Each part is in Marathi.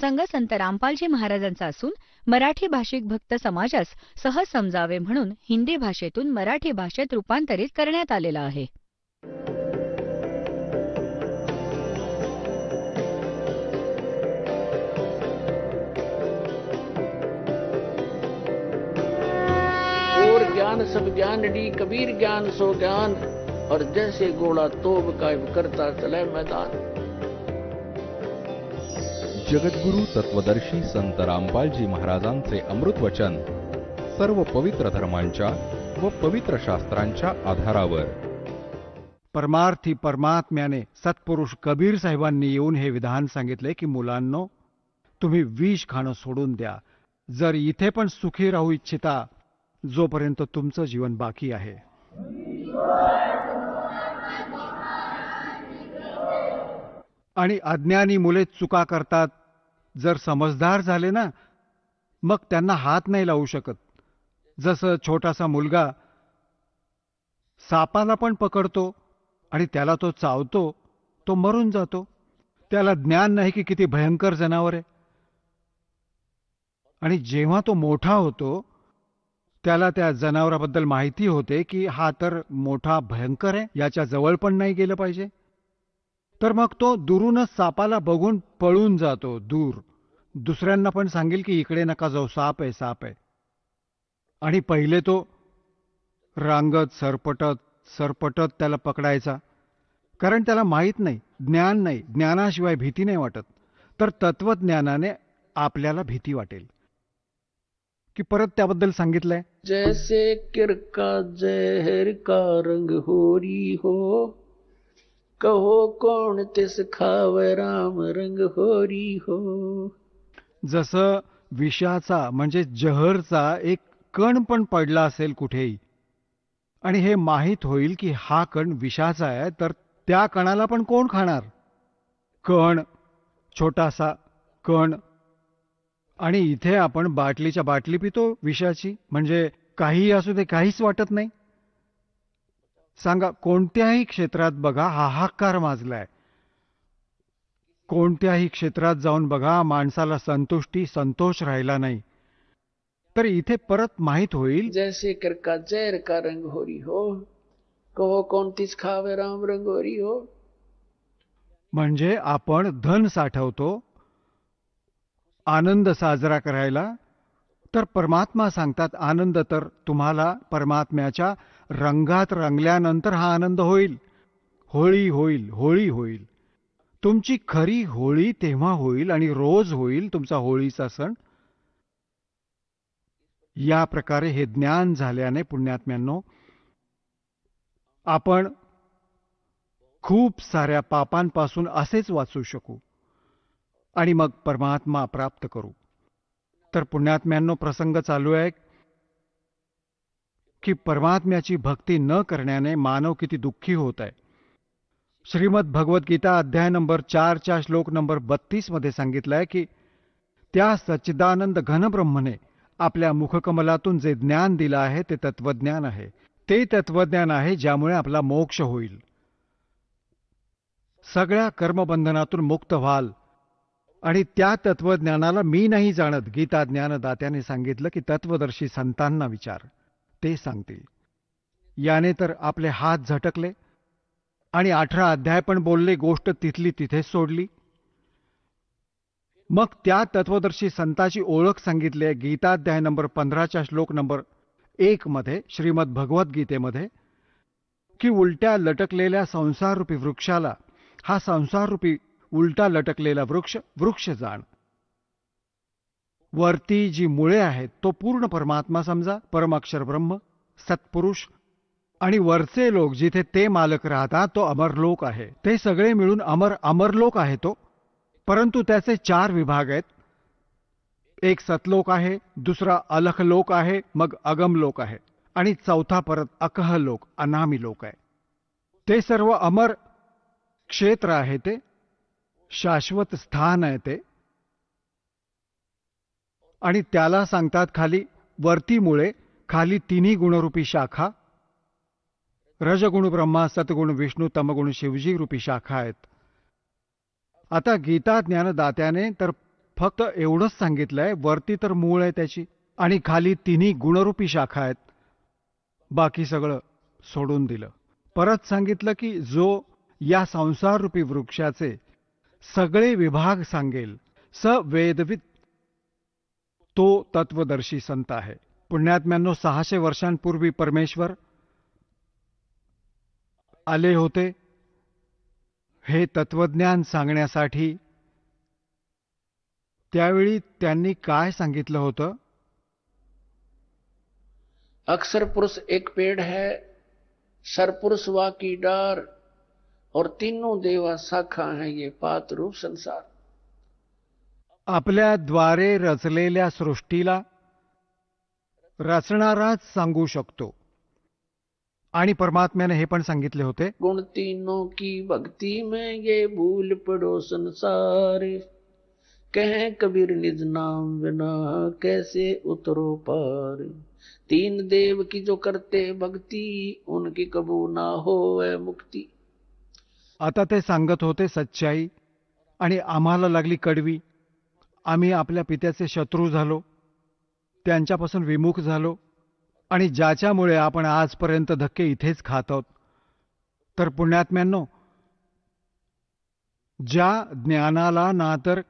प्रसंग संत रामपालजी महाराजांचा असून मराठी भाषिक भक्त समाजास सहज समजावे म्हणून हिंदी भाषेतून मराठी भाषेत रूपांतरित करण्यात आलेला आहे. और ज्ञान सब ज्ञान डी कबीर ज्ञान सो ज्ञान और जैसे घोड़ा तोब कायम करता चले मैदान. जगद्गुरु तत्वदर्शी संत रामपालजी महाराजांचे अमृत वचन सर्व पवित्र धर्मांच्या व पवित्र शास्त्रांच्या आधारावर. परमार्थी परमात्म्याने सत्पुरुष कबीर साहेबांनी येऊन हे विधान सांगितले की मुलांनो, तुम्ही विष खाणं सोडून द्या जर इथे पण सुखी राहू इच्छिता जोपर्यंत तुमचं जीवन बाकी आहे. आणि अज्ञानी मुले चुका करतात. जर समजदार झाले ना, मग त्यांना हात नाही लावू शकत. जसं छोटासा मुलगा सापाला पण पकडतो आणि त्याला तो चावतो, तो मरून जातो. त्याला ज्ञान नाही की किती भयंकर जनावर आहे. आणि जेव्हा तो मोठा होतो त्याला त्या जनावराबद्दल माहिती होते की हा तर मोठा भयंकर आहे, याच्या जवळ पण नाही गेलं पाहिजे. तर मग तो दुरूनच सापाला बघून पळून जातो दूर. दुसऱ्यांना पण सांगेल की इकडे नका जाऊ, साप आहे, साप आहे. आणि पहिले तो रांगत सरपटत त्याला पकडायचा, कारण त्याला माहीत नाही, ज्ञान नाही. ज्ञानाशिवाय भीती नाही वाटत. तर तत्वज्ञानाने आपल्याला भीती वाटेल की परत त्याबद्दल सांगितलंय, जैसे किरका जहर का रंग होरी हो, कहो कौन तिस खावे राम रंग होरी हो. जसं विषाचा म्हणजे जहरचा एक कण पण पडला असेल कुठेही आणि हे माहीत होईल की हा कण विषाचा आहे, तर त्या कणाला पण कोण खाणार? कण, छोटासा कण. आणि इथे आपण बाटलीच्या बाटली पितो विषाची, म्हणजे काहीही असू दे, काहीच वाटत नाही. सांगा, कोणत्याही क्षेत्रात बघा हाहाकार माजलाय. कोणत्याही क्षेत्रात जाऊन बघा माणसाला संतोष राहिला नाही. तर इथे परत माहीत होईल, जैसे किरका जहर का रंग होरी हो, कहो कौन तिस खावे राम रंग होरी हो. म्हणजे आपण धन साठवतो आनंद साजरा करायला, तर परमात्मा सांगतात आनंद तर तुम्हाला परमात्म्याच्या रंगात रंगल्यानंतर हा आनंद होईल. होळी होईल. तुमची खरी होळी तेव्हा होईल आणि रोज होईल तुमचा होळीचा सण. या प्रकारे हे ज्ञान झाल्याने पुण्यात्म्यांनो आपण खूप साऱ्या पापांपासून असेच वाचू शकू आणि मग परमात्मा प्राप्त करू. तर पुण्यात्म्यांनो प्रसंग चालू आहे की परमात्म्याची भक्ती न करण्याने मानव किती दुःखी होत आहे. श्रीमद भगवद्गीता अध्याय नंबर 4 श्लोक नंबर 32 मध्ये सांगितलंय की त्या सच्चिदानंद घनब्रह्मने आपल्या मुखकमलातून जे ज्ञान दिलं आहे ते तत्वज्ञान आहे. ते तत्वज्ञान आहे ज्यामुळे आपला मोक्ष होईल. सगळ्या कर्मबंधनातून मुक्त व्हाल. आणि त्या तत्वज्ञानाला मी नाही जाणत. गीता ज्ञानदात्याने सांगितलं की तत्वदर्शी संतांना विचार, ते सांगतील. याने तर आपले हात झटकले आणि 18 अध्याय पण बोलले, गोष्ट तिथली तिथेच सोडली. मग त्या तत्वदर्शी संताची ओळख सांगितली आहे गीताध्याय नंबर 15 श्लोक नंबर 1 मध्ये श्रीमद भगवद्गीतेमध्ये, की उलट्या लटकलेल्या संसाररूपी वृक्षाला हा संसाररूपी उलटा लटकलेला वृक्ष जाण. वरती जी मुळे आहेत तो पूर्ण परमात्मा समजा, परमाक्षर ब्रह्म, सत्पुरुष. आणि वरचे लोक जिथे ते मालक राहतात तो अमरलोक आहे. ते सगळे मिळून अमरलोक आहे तो. परंतु त्याचे 4 विभाग आहेत. एक सतलोक आहे, दुसरा अलखलोक आहे, मग अगमलोक आहे आणि चौथा परत अकहलोक, अनामी लोक आहे. ते सर्व अमर क्षेत्र आहे, ते शाश्वत स्थान आहे ते. आणि त्याला सांगतात खाली वरती मुळे, खाली तिन्ही गुणरूपी शाखा, रजगुण ब्रह्मा, सतगुण विष्णू, तमगुण शिवजी रूपी शाखा आहेत. आता गीता ज्ञानदात्याने तर फक्त एवढंच सांगितलंय, वरती तर मूळ आहे त्याची आणि खाली तिन्ही गुणरूपी शाखा आहेत. बाकी सगळं सोडून दिलं. परत सांगितलं की जो या संसाररूपी वृक्षाचे सगळे विभाग सांगेल, स वेदवित, तो तत्वदर्शी संत आहे. पुण्यात्म्यांनो, 600 वर्षांपूर्वी परमेश्वर आले होते हे तत्वज्ञान सांगण्यासाठी. त्यावेळी त्यांनी काय सांगितलं होतं? अक्षर पुरुष एक पेड़ है, सरपुरुष वा की डार, और तीनों देवा शाखा हैं ये पात रूप संसार. आपल्या द्वारे रचलेल्या सृष्टीला रचणाराच सांगू शकतो. आणि परमात्म्याने हे पण सांगितले होते, गुण तीनों की भक्ति में ये भूल पड़ो संसार, कहें कबीर निज नाम बिना कैसे उतरो पार. तीन देव की जो करते भक्ति, उनकी कबू ना होवे मुक्ति. आता ते सांगत होते सच्चाई, आणि आम्हाला लागली कडवी. आम्ही आपल्या पित्याचे शत्रू झालो, त्यांच्यापासून विमुख झालो, आणि ज्याच्यामुळे आपण आजपर्यंत धक्के इथेच खात आहोत. तर पुण्यात्म्यांनो, ज्या ज्ञानाला ना तर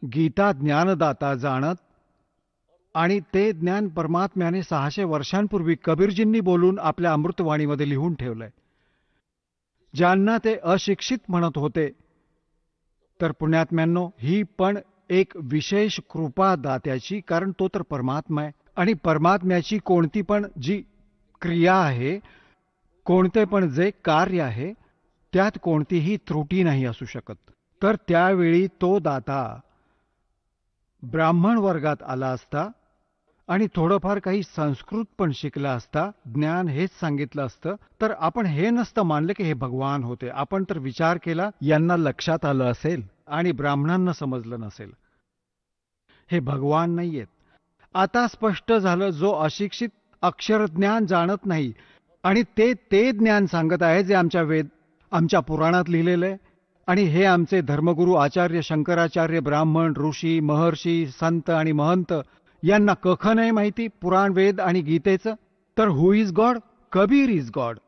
गीता ज्ञानदाता जाणत, आणि ते ज्ञान परमात्म्याने 600 वर्षांपूर्वी कबीरजींनी बोलून आपल्या अमृतवाणीमध्ये लिहून ठेवलंय, ज्यांना ते अशिक्षित म्हणत होते, तर पुण्यात्म्यांनो, ही पण एक विशेष कृपा दात्याची. कारण तो तर परमात्मा आहे, आणि परमात्म्याची कोणती पण जी क्रिया आहे, कोणते पण जे कार्य आहे, त्यात कोणतीही त्रुटी नाही असू शकत. तर त्यावेळी तो दाता ब्राह्मण वर्गात आला असता आणि थोडंफार काही संस्कृत पण शिकला असता, ज्ञान हेच सांगितलं असतं, तर आपण हे नसतं मानलं की हे भगवान होते. आपण तर विचार केला, यांना लक्षात आलं असेल आणि ब्राह्मणांना समजलं नसेल, हे भगवान नाहीयेत. आता स्पष्ट झालं, जो अशिक्षित अक्षरज्ञान जाणत नाही आणि ते ज्ञान सांगत आहे जे आमच्या पुराणात लिहिलेलं आहे. आणि हे आमचे धर्मगुरू आचार्य शंकराचार्य, ब्राह्मण, ऋषी, महर्षी, संत आणि महंत यांना कख नाही माहिती पुराण, वेद आणि गीतेचं. तर who is God? Kabir is God.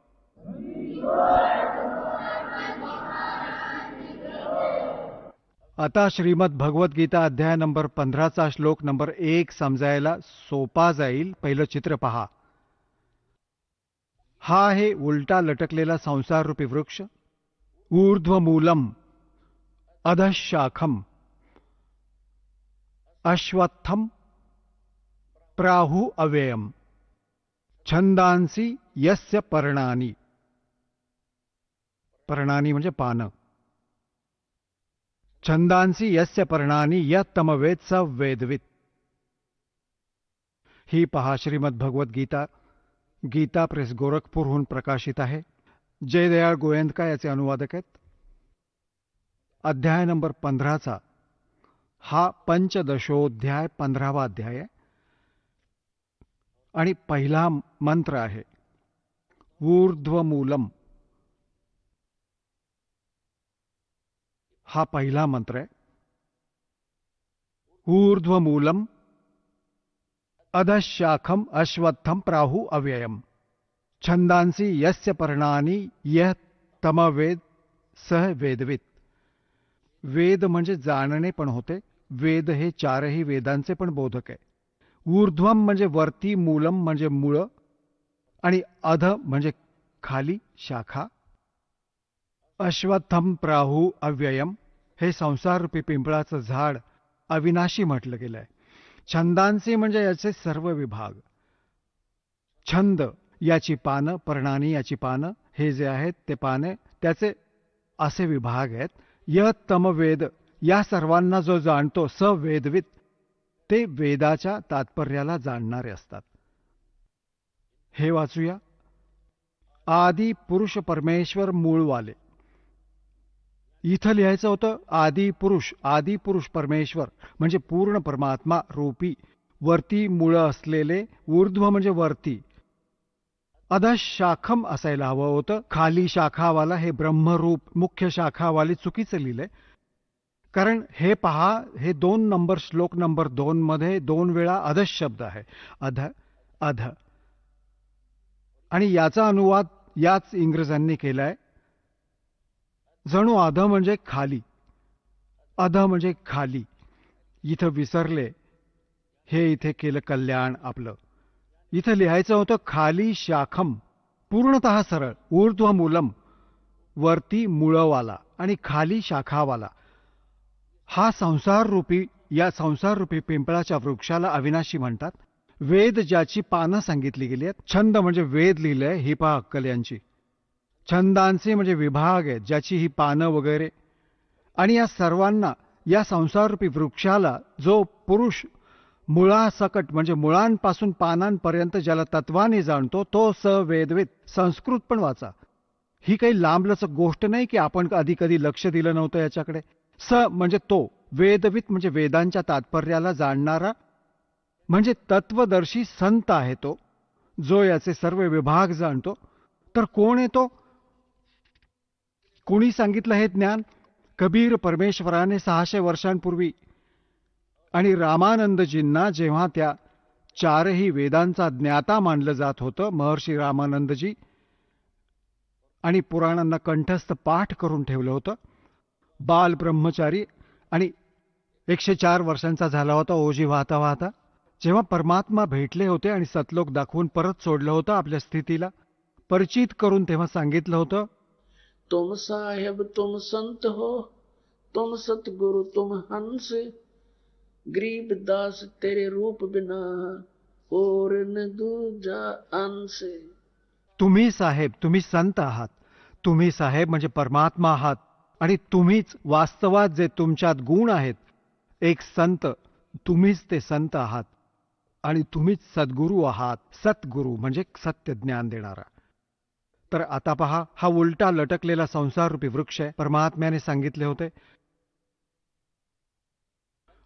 आता श्रीमद भगवत गीता अध्याय नंबर 15चा श्लोक नंबर 1 समजायला सोपा जाईल. पहिलं चित्र पहा. हा आहे उलटा लटकलेला संसाररूपी वृक्ष. ऊर्ध्वमूलम अधशाखम अश्वत्थम प्राहु अव्ययम छंदांसी यस्य पर्णानी. पर्णानी म्हणजे पानं. छंदांसी यस्य पर्णानी यत्तमवेद स वेदवित. ही पहा श्रीमद भगवत गीता, गीता प्रेस गोरखपूरहून प्रकाशित आहे. जयदयाळ गोयंदका याचे अनुवादक आहेत. अध्याय नंबर 15चा हा पंचदशोध्याय 15वा अध्याय आहे आणि पहिला मंत्र आहे ऊर्ध्वमूलम. हा पहिला मंत्र आहे. ऊर्ध्वमूलम अधशाखम अश्वत्थम प्राहु अव्ययम छंदांसी यस्य पर्णानी यह तमवेद सह वेदवित. वेद म्हणजे जाणणे पण होते. वेद हे चारही वेदांचे पण बोधक आहे. ऊर्ध्वम म्हणजे वरती, मूलम म्हणजे मूळ, आणि अध म्हणजे खाली, शाखा. अश्वत्थम प्राहु अव्ययम हे संसाररूपी पिंपळाचं झाड अविनाशी म्हटलं गेलंय. छंदांसी म्हणजे याचे सर्व विभाग. छंद याची पानं, पर्णानी याची पानं, हे जे आहेत ते पाने, त्याचे असे विभाग आहेत. य तमवेद, या सर्वांना जो जाणतो, स वेदवित, ते वेदाच्या तात्पर्याला जाणणारे असतात. हे वाचूया. आदी पुरुष परमेश्वर मूळवाले. इथं लिहायचं होतं आदी पुरुष परमेश्वर म्हणजे पूर्ण परमात्मा रूपी वरती मूळ असलेले. ऊर्ध्व म्हणजे वरती. अधशाखम असायला हवं होतं. खाली शाखावाला हे ब्रह्मरूप मुख्य शाखावाले चुकीचं लिहिलंय. कारण हे पहा, हे 2 नंबर श्लोक नंबर 2 मध्ये 2 वेळा अध शब्द आहे. अध अध. आणि याचा अनुवाद याच इंग्रजांनी केलाय. जणू अध म्हणजे खाली, अध म्हणजे खाली. इथं विसरले, हे इथे केलं कल्याण आपलं. इथं लिहायचं होतं खाली शाखम, पूर्णतः सरळ, ऊर्ध्व मूलम, वरती मुळवाला आणि खाली शाखावाला. हा या संसार रूपी पिंपळाच्या वृक्षाला अविनाशी म्हणतात. वेद ज्याची पानं सांगितली गेली आहेत. छंद म्हणजे वेद लिहिलंय, ही पहा अक्कल यांची. छंदांचे म्हणजे विभाग आहेत, ज्याची ही पानं वगैरे. आणि या सर्वांना, या संसाररूपी वृक्षाला जो पुरुष मुळासकट म्हणजे मुळांपासून पानांपर्यंत ज्याला तत्वाने जाणतो, तो स वेदवित. संस्कृत पण वाचा. ही काही लांबलचक गोष्ट नाही की आपण कधी कधी लक्ष दिलं नव्हतं याच्याकडे. स म्हणजे तो, वेदवित म्हणजे वेदांच्या तात्पर्याला जाणणारा, म्हणजे तत्वदर्शी संत आहे तो, जो याचे सर्व विभाग जाणतो. तर कोण आहे तो? कुणी सांगितलं हे ज्ञान? कबीर परमेश्वराने 600 वर्षांपूर्वी. आणि रामानंदजींना जेव्हा त्या 4ही वेदांचा ज्ञाता मानलं जात होतं, महर्षी रामानंदजी, आणि पुराणांना कंठस्थ पाठ करून ठेवलं होतं, बाल ब्रह्मचारी, आणि 104 वर्षांचा झाला होता ओझी वाहता वाहता. जेव्हा परमात्मा भेटले होते आणि सतलोक दाखवून परत सोडलं होतं आपल्या स्थितीला, परिचित करून तेव्हा सांगितलं होतं, तुम साहेब तुम संत हो, तुम सतगुरु तुम हंस, गरीब दास तेरे रूप बिना और न दूजा अंश. तुम्ही साहेब, तुम्ही संत आहात. तुम्ही साहेब म्हणजे परमात्मा आहात, आणि तुम्हीच वास्तवात जे तुमच्यात गुण आहेत, एक संत, तुम्हीच ते संत आहात, आणि तुम्हीच सद्गुरू आहात. सतगुरू म्हणजे सत्य ज्ञान देणारा. तर आता पहा, हा उलटा लटकलेला संसाररूपी वृक्ष आहे. परमात्म्याने सांगितले होते,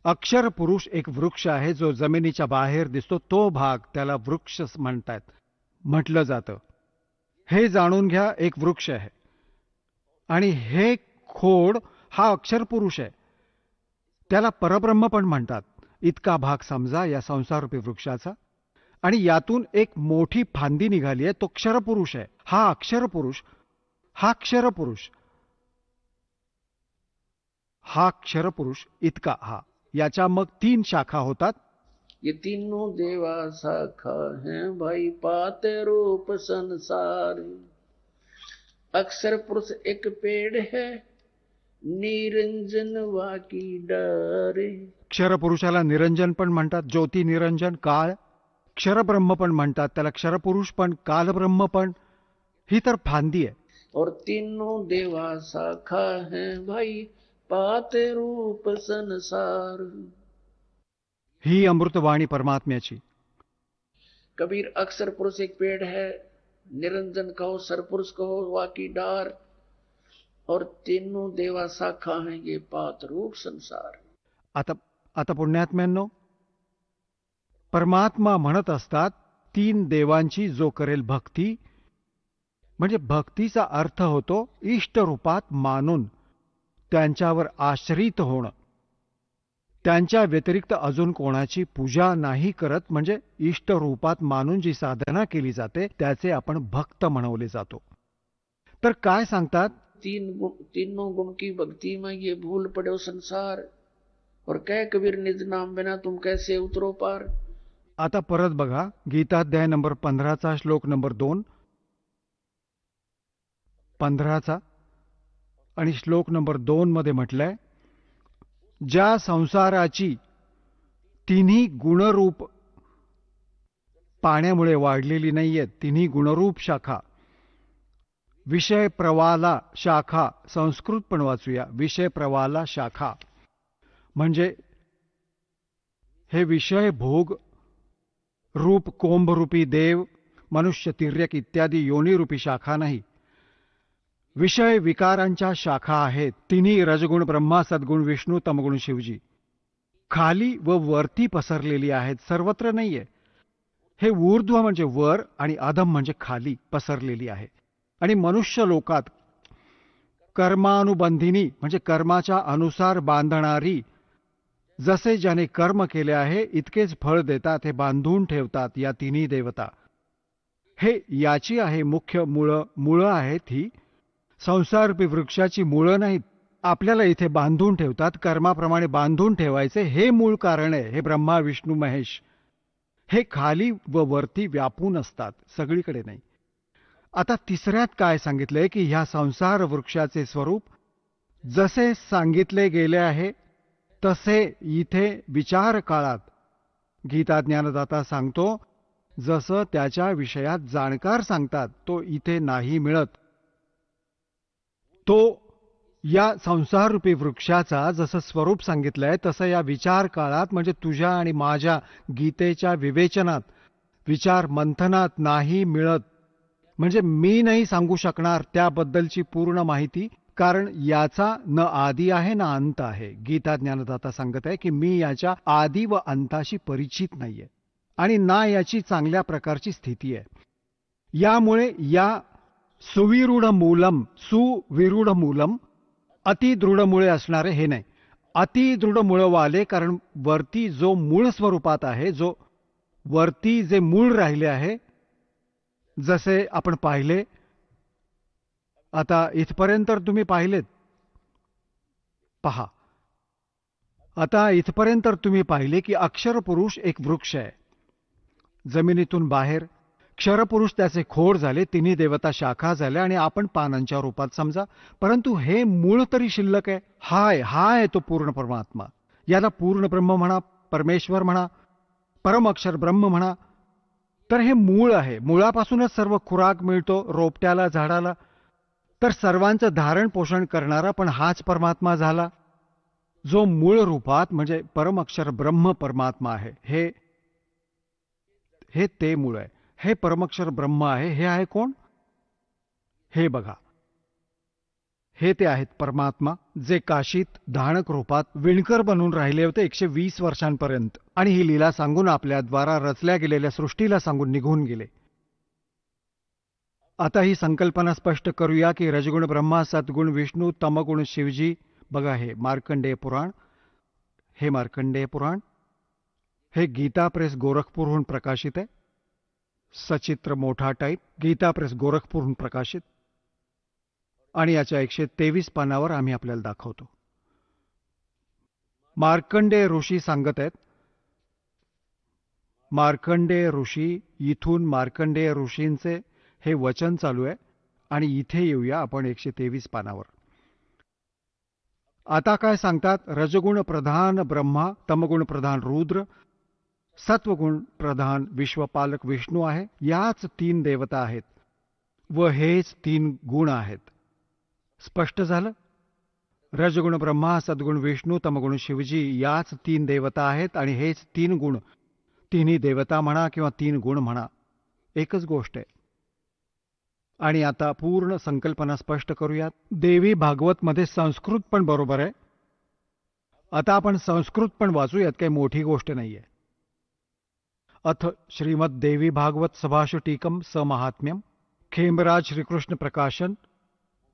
अक्षर पुरुष एक वृक्ष आहे, जो जमिनीच्या बाहेर दिसतो, तो भाग त्याला वृक्ष म्हणतात, म्हटलं जातं. हे जाणून घ्या, एक वृक्ष आहे. आणि हे खोड हा अक्षर पुरुष आहे. त्याला परब्रह्म पण म्हणतात. इतका भाग समजा या संसाररूपी वृक्षाचा. आणि यातून एक मोठी फांदी निघाली आहे, तो क्षरपुरुष आहे. हा अक्षरपुरुष, हा क्षरपुरुष, हा क्षरपुरुष इतका हा. याच्या मग 3 शाखा होतात. ये तीनों देवा शाखा हैं भाई, पाते रूप संसार. अक्षर पुरुष एक पेड़ है, निरंजन वाकी डारे. क्षरपुरुषाला निरंजन पण म्हणतात, ज्योती निरंजन, काळ. क्षरब्रह्म पण म्हणतात त्याला, क्षरपुरुष पण, कालब्रह्म पण. ही तर फांदी आहे. और तीनों देवा शाखा हैं भाई, पाते रूप संसार. ही अमृतवाणी परमात्म्याची. कबीर अक्षर पुरुष एक पेड़ है, निरंजन कहो, सरपुरुष कहो, वाकी डार, और तीनों देवा शाखा हैं, ये पात रूप संसार. आता पुण्यात्म्यांनो, परमात्मा म्हणत असतात 3 देवांची जो करेल भक्ती, म्हणजे भक्तीचा अर्थ होतो इष्ट रूपात मानून त्यांच्यावर आश्रित होणं. त्यांच्या व्यतिरिक्त अजून कोणाची पूजा नाही करत, म्हणजे इष्ट रूपात मानून जी साधना केली जाते त्याचे आपण भक्त म्हणवले जातो. तर काय सांगतात? तीनों गुण की भक्ति में ये भूल पड़ो संसार, और कह कबीर निज नाम बिना तुम कैसे उतरो पार. आता परत बघा, गीताध्याय नंबर 15चा श्लोक नंबर 2, 15चा आणि श्लोक नंबर 2 मध्ये म्हटलंय, ज्या संसाराची तिन्ही गुणरूप पाण्यामुळे वाढलेली नाहीये, तिन्ही गुणरूप शाखा, विषय प्रवाला शाखा, संस्कृत पण वाचूया, विषय प्रवाला शाखा, म्हणजे हे विषय भोग रूप कोंभरूपी देव, मनुष्य, तिर्यक इत्यादी योनिरूपी शाखा नाही. विषय विकारांच्या शाखा आहेत. तिन्ही रजगुण ब्रह्मा, सद्गुण विष्णू, तमगुण शिवजी. खाली व वरती पसरलेली आहेत, सर्वत्र नाहीये. हे ऊर्ध्व म्हणजे वर आणि अधम म्हणजे खाली पसरलेली आहे. आणि मनुष्य लोकात कर्मानुबंधिनी म्हणजे कर्माच्या अनुसार बांधणारी. जसे ज्याने कर्म केले आहे इतकेच फळ देतात, हे बांधून ठेवतात या तिन्ही देवता. हे याची आहे मुख्य मुळं आहेत ही. संसाररूपी वृक्षाची मुळं नाहीत. आपल्याला इथे बांधून ठेवतात, कर्माप्रमाणे बांधून ठेवायचे हे मूळ कारण आहे. हे ब्रह्मा विष्णू महेश हे खाली व वरती व्यापून असतात, सगळीकडे नाही. आता तिसऱ्यात काय सांगितलंय की ह्या संसार वृक्षाचे स्वरूप जसे सांगितले गेले आहे तसे इथे विचार काळात गीता ज्ञानदाता सांगतो, जसं त्याच्या विषयात जाणकार सांगतात तो इथे नाही मिळत. तो या संसाररूपी वृक्षाचा जसं स्वरूप सांगितलंय तसं या विचार काळात म्हणजे तुझ्या आणि माझ्या गीतेच्या विवेचनात, विचार मंथनात नाही मिळत. म्हणजे मी नाही सांगू शकणार त्याबद्दलची पूर्ण माहिती, कारण याचा न आदी आहे ना अंत आहे. गीता ज्ञानदाता सांगत आहे की मी याच्या आदी व अंताशी परिचित नाहीये आणि ना याची चांगल्या प्रकारची स्थिती आहे. यामुळे या सुविरूढ मूलम अतिदृढ मुळे असणारे हे नाही, अतिदृढ मुळवाले. कारण वरती जो मूळ स्वरूपात आहे, जो वरती जे मूळ राहिले आहे, जसे आपण पाहिले, आता इथपर्यंत तुम्ही पाहिलेत, पहा, आता इथपर्यंत तुम्ही पाहिले की अक्षरपुरुष एक वृक्ष आहे. जमिनीतून बाहेर क्षरपुरुष त्याचे खोड झाले, तिन्ही देवता शाखा झाल्या आणि आपण पानांच्या रूपात समजा. परंतु हे मूळ तरी शिल्लक आहे. हा आहे तो पूर्ण परमात्मा. याला पूर्ण ब्रह्म म्हणा, परमेश्वर म्हणा, परम अक्षर ब्रह्म म्हणा. तर हे मूळ आहे. मुळापासूनच सर्व खुराक मिळतो रोपट्याला, झाडाला. तर सर्वांचं धारण पोषण करणारा पण हाच परमात्मा झाला, जो मूळ रूपात म्हणजे परम अक्षर ब्रह्म परमात्मा आहे. हे ते मूळ आहे. हे परमक्षर ब्रह्म आहे. हे आहे कोण? हे बघा, हे ते आहेत परमात्मा, जे काशीत धाणक रूपात विणकर बनून राहिले होते 120 वर्षांपर्यंत आणि ही लीला सांगून आपल्याद्वारा रचल्या गेलेल्या सृष्टीला सांगून निघून गेले. आता ही संकल्पना स्पष्ट करूया की रजगुण ब्रह्मा, सद्गुण विष्णू, तमगुण शिवजी. बघा, हे मार्कंडेय पुराण, हे मार्कंडेय पुराण, हे गीता प्रेस गोरखपूरहून प्रकाशित आहे. सचित्र मोठा टाईप, गीता प्रेस गोरखपूरहून प्रकाशित. आणि याच्या 123 पानावर आम्ही आपल्याला दाखवतो. मार्कंडेय ऋषी सांगत आहेत, मार्कंडेय ऋषी, इथून मार्कंडेय ऋषींचे हे वचन चालू आहे आणि इथे येऊया आपण 123 पानावर. आता काय सांगतात? रजगुण प्रधान ब्रह्मा, तमगुण प्रधान रुद्र, सत्वगुण प्रधान विश्वपालक विष्णू आहे. याच 3 देवता आहेत व हेच 3 गुण आहेत. स्पष्ट झालं? रजगुण ब्रह्मा, सद्गुण विष्णू, तमगुण शिवजी याच 3 देवता आहेत आणि हेच 3 गुण. तिन्ही देवता म्हणा किंवा 3 गुण म्हणा, एकच गोष्ट आहे. आणि आता पूर्ण संकल्पना स्पष्ट करूयात. देवी भागवत मध्ये संस्कृत पण बरोबर आहे. आता आपण संस्कृत पण वाचूयात, काही मोठी गोष्ट नाहीये. अथ श्रीमद देवी भागवत सभाषु टीकम समहात्म्यम, खेमराज श्रीकृष्ण प्रकाशन,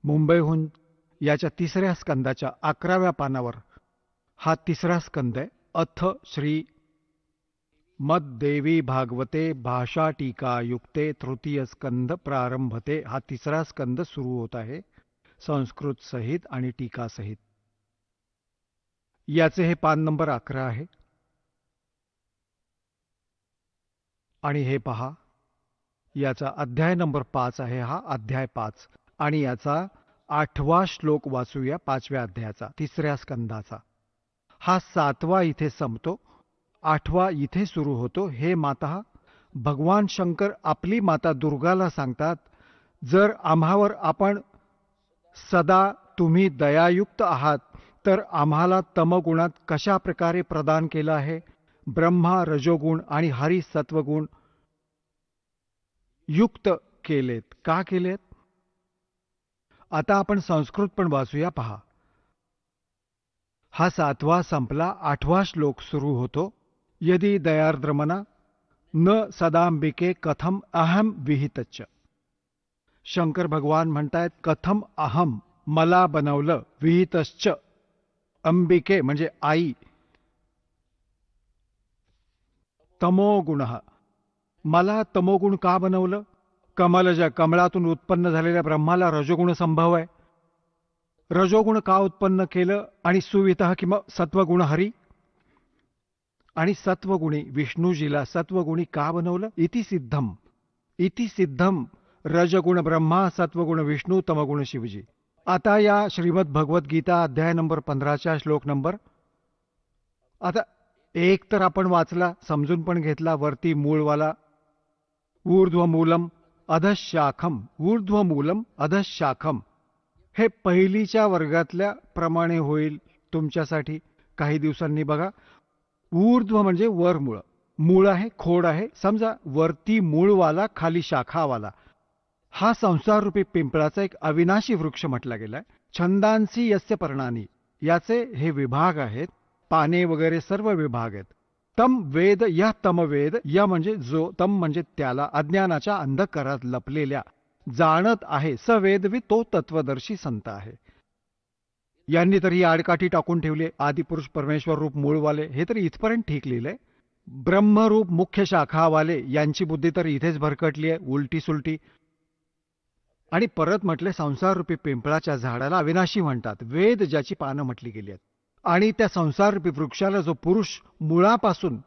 मुंबईहून, याच्या 3ऱ्या स्कंदाच्या 11व्या पानावर हा 3रा स्कंद आहे. अथ श्री मद्देवी भागवते भाषा टीका युक्ते तृतीय स्कंद प्रारंभते. हा 3रा स्कंद सुरू होत आहे संस्कृत सहित आणि टीका सहित. याचे हे पान नंबर 11 आहे. आणि हे पहा, याचा अध्याय नंबर 5 आहे. हा अध्याय 5 आणि याचा 8वा श्लोक वाचूया 5व्या अध्यायाचा, 3ऱ्या स्कंदाचा. हा 7वा इथे संपतो, 8वा इथे सुरू होतो. हे माता भगवान शंकर आपली माता दुर्गाला सांगतात, जर आम्हावर आपण सदा तुम्ही दयायुक्त आहात तर आम्हाला तमगुणात कशा प्रकारे प्रदान केलं आहे? ब्रह्मा रजोगुण आणि हरी सत्वगुण युक्त केलेत. का केलेत? आता आपण संस्कृत पण वाचूया, पहा. हा 7वा संपला, 8वा श्लोक सुरू होतो. यदि दयार्द्रमना न सदांबिके कथम अहम विहितच्च. शंकर भगवान म्हणतायत, कथम अहम मला बनवलं विहितश्च अंबिके म्हणजे आई. तमोगुण, मला तमोगुण का बनवलं? कमलज कमळातून उत्पन्न झालेल्या ब्रह्माला रजोगुण संभव आहे. रजोगुण का उत्पन्न केलं? आणि सुवितः किंवा सत्वगुण हरी, आणि सत्वगुणी विष्णूजीला सत्वगुणी का बनवलं? इति सिद्धम, इति सिद्धम रजगुण ब्रह्मा सत्वगुण विष्णू तमगुण शिवजी. आता या श्रीमद भगवद्गीता अध्याय नंबर 15 श्लोक नंबर, आता एक तर आपण वाचला, समजून पण घेतला, वरती मूळवाला ऊर्ध्वमूलम अधशाखम, ऊर्ध्वमूलम अधशाखम. हे पहिलीच्या वर्गातल्या प्रमाणे होईल तुमच्यासाठी. काही दिवसांनी बघा, ऊर्ध्व म्हणजे वर मूळ, मूळ आहे, खोड आहे. समजा वरती मूळवाला, खाली शाखावाला. हा संसाररूपी पिंपळाचा एक अविनाशी वृक्ष म्हटला गेलाय. छंदांसी यस्य पर्णानी, याचे हे विभाग आहेत, पाने वगैरे सर्व विभाग आहेत. तम वेद, या तमवेद, या म्हणजे जो, तम म्हणजे त्याला, अज्ञानाच्या अंधकारात लपलेल्या जाणत आहे. सवेदवी तो तत्वदर्शी संत आहे. यांनी तरी आडकाठी टाकून ठेवले, आदिपुरुष परमेश्वर रूप मूळवाले, हे तरी इथपर्यंत ठीक लिहिलंय. ब्रह्मरूप मुख्य शाखावाले, यांची बुद्धी तर इथेच भरकटली आहे, उलटी सुलटी. आणि परत म्हटले संसाररूपी पिंपळाच्या झाडाला अविनाशी म्हणतात. वेद ज्याची पानं म्हटली गेली आहेत. आणि त्या संसाररूपी वृक्षाला जो पुरुष मुळापासून,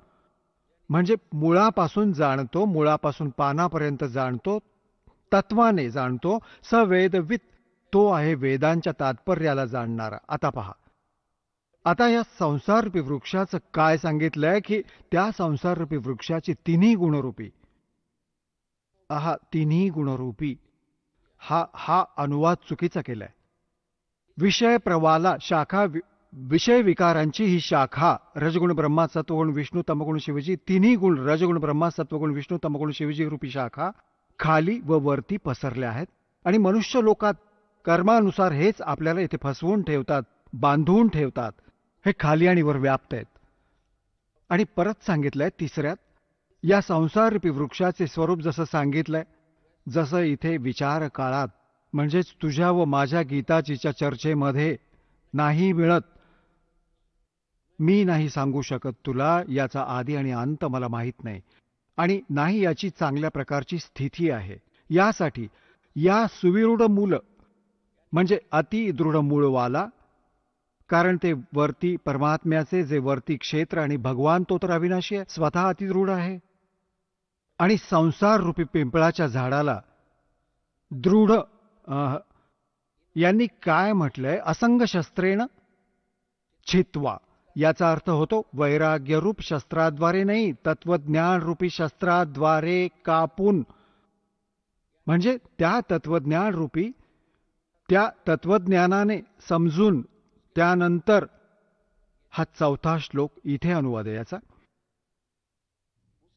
म्हणजे मुळापासून जाणतो, मुळापासून पानापर्यंत जाणतो, तत्वाने जाणतो, सवेदवित, तो आहे वेदांच्या तात्पर्याला जाणणारा. आता पहा, आता या संसाररूपी वृक्षाचं काय सांगितलंय की त्या संसाररूपी वृक्षाची तिन्ही गुणरूपी, तिन्ही गुणरूपी, हा अनुवाद चुकीचा केलाय. विषय प्रवाला शाखा, विषय विकारांची ही शाखा, रजगुण ब्रह्मा सत्वगुण विष्णू तमगुण शिवजी, तिन्ही गुण रजगुण ब्रह्मा सत्वगुण विष्णू तमगुण शिवजी रूपी शाखा खाली व वरती पसरल्या आहेत. आणि मनुष्य लोकात कर्मानुसार हेच आपल्याला इथे फसवून ठेवतात, बांधून ठेवतात. हे खाली आणि वर व्याप्त आहेत. आणि परत सांगितलंय तिसऱ्यात, या संसाररूपी वृक्षाचे स्वरूप जसं सांगितलंय, जसं इथे विचार काळात, म्हणजेच तुझ्या व माझ्या गीताजीच्या चर्चेमध्ये नाही मिळत. मी नाही सांगू शकत तुला, याचा आदी आणि अंत मला माहीत नाही, आणि नाही याची चांगल्या प्रकारची स्थिती आहे. यासाठी या सुविरूढ मूल, म्हणजे अतिदृढ मूळवाला, कारण ते वरती परमात्म्याचे जे वरती क्षेत्र, आणि भगवान तो तर अविनाशी आहे, स्वतः अतिदृढ आहे. आणि संसार रूपी पिंपळाच्या झाडाला दृढ, यांनी काय म्हटलंय, असंग शस्त्रेण छित्वा. याचा अर्थ होतो वैराग्यरूप शस्त्राद्वारे नाही, तत्वज्ञान रूपी शस्त्राद्वारे कापून. म्हणजे त्या तत्वज्ञान रूपी, त्या तत्वज्ञानाने समजून, त्यानंतर हा चौथा श्लोक इथे अनुवाद आहे याचा.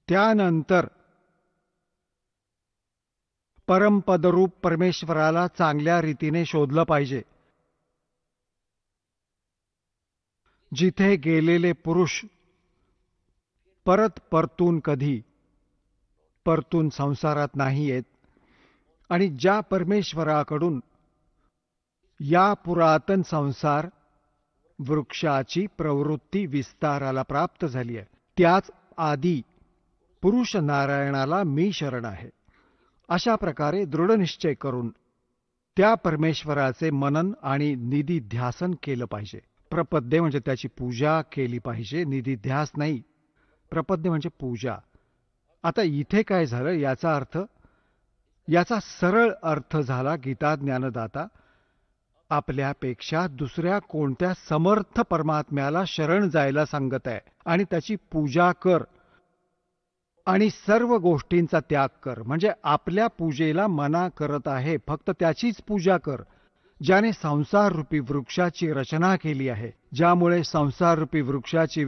त्यानंतर परमपदरूप परमेश्वराला चांगल्या रीतीने शोधलं पाहिजे. जिथे गेलेले पुरुष परतून कधी परतून संसारात नाही येत, आणि ज्या परमेश्वराकडून या पुरातन संसार वृक्षाची प्रवृत्ती विस्ताराला प्राप्त झाली आहे, त्याच आदी पुरुष नारायणाला मी शरण आहे. अशा प्रकारे दृढनिश्चय करून त्या परमेश्वराचे मनन आणि निधिध्यासन केलं पाहिजे. प्रपद्ये म्हणजे त्याची पूजा केली पाहिजे, निधिध्यास नाही. प्रपद्ये म्हणजे पूजा. आता इथे काय झालं, याचा अर्थ, याचा सरळ अर्थ झाला, गीता ज्ञानदाता आपल्यापेक्षा दुसऱ्या कोणत्या समर्थ परमात्म्याला शरण जायला सांगत आहे, आणि त्याची पूजा कर, आणि सर्व गोष्टींचा त्याग कर. म्हणजे आपल्या पूजेला मना करत आहे, फक्त त्याचीच पूजा कर, ज्याने संसाररूपी वृक्षाची रचना केली आहे, ज्यामुळे संसाररूपी वृक्षाची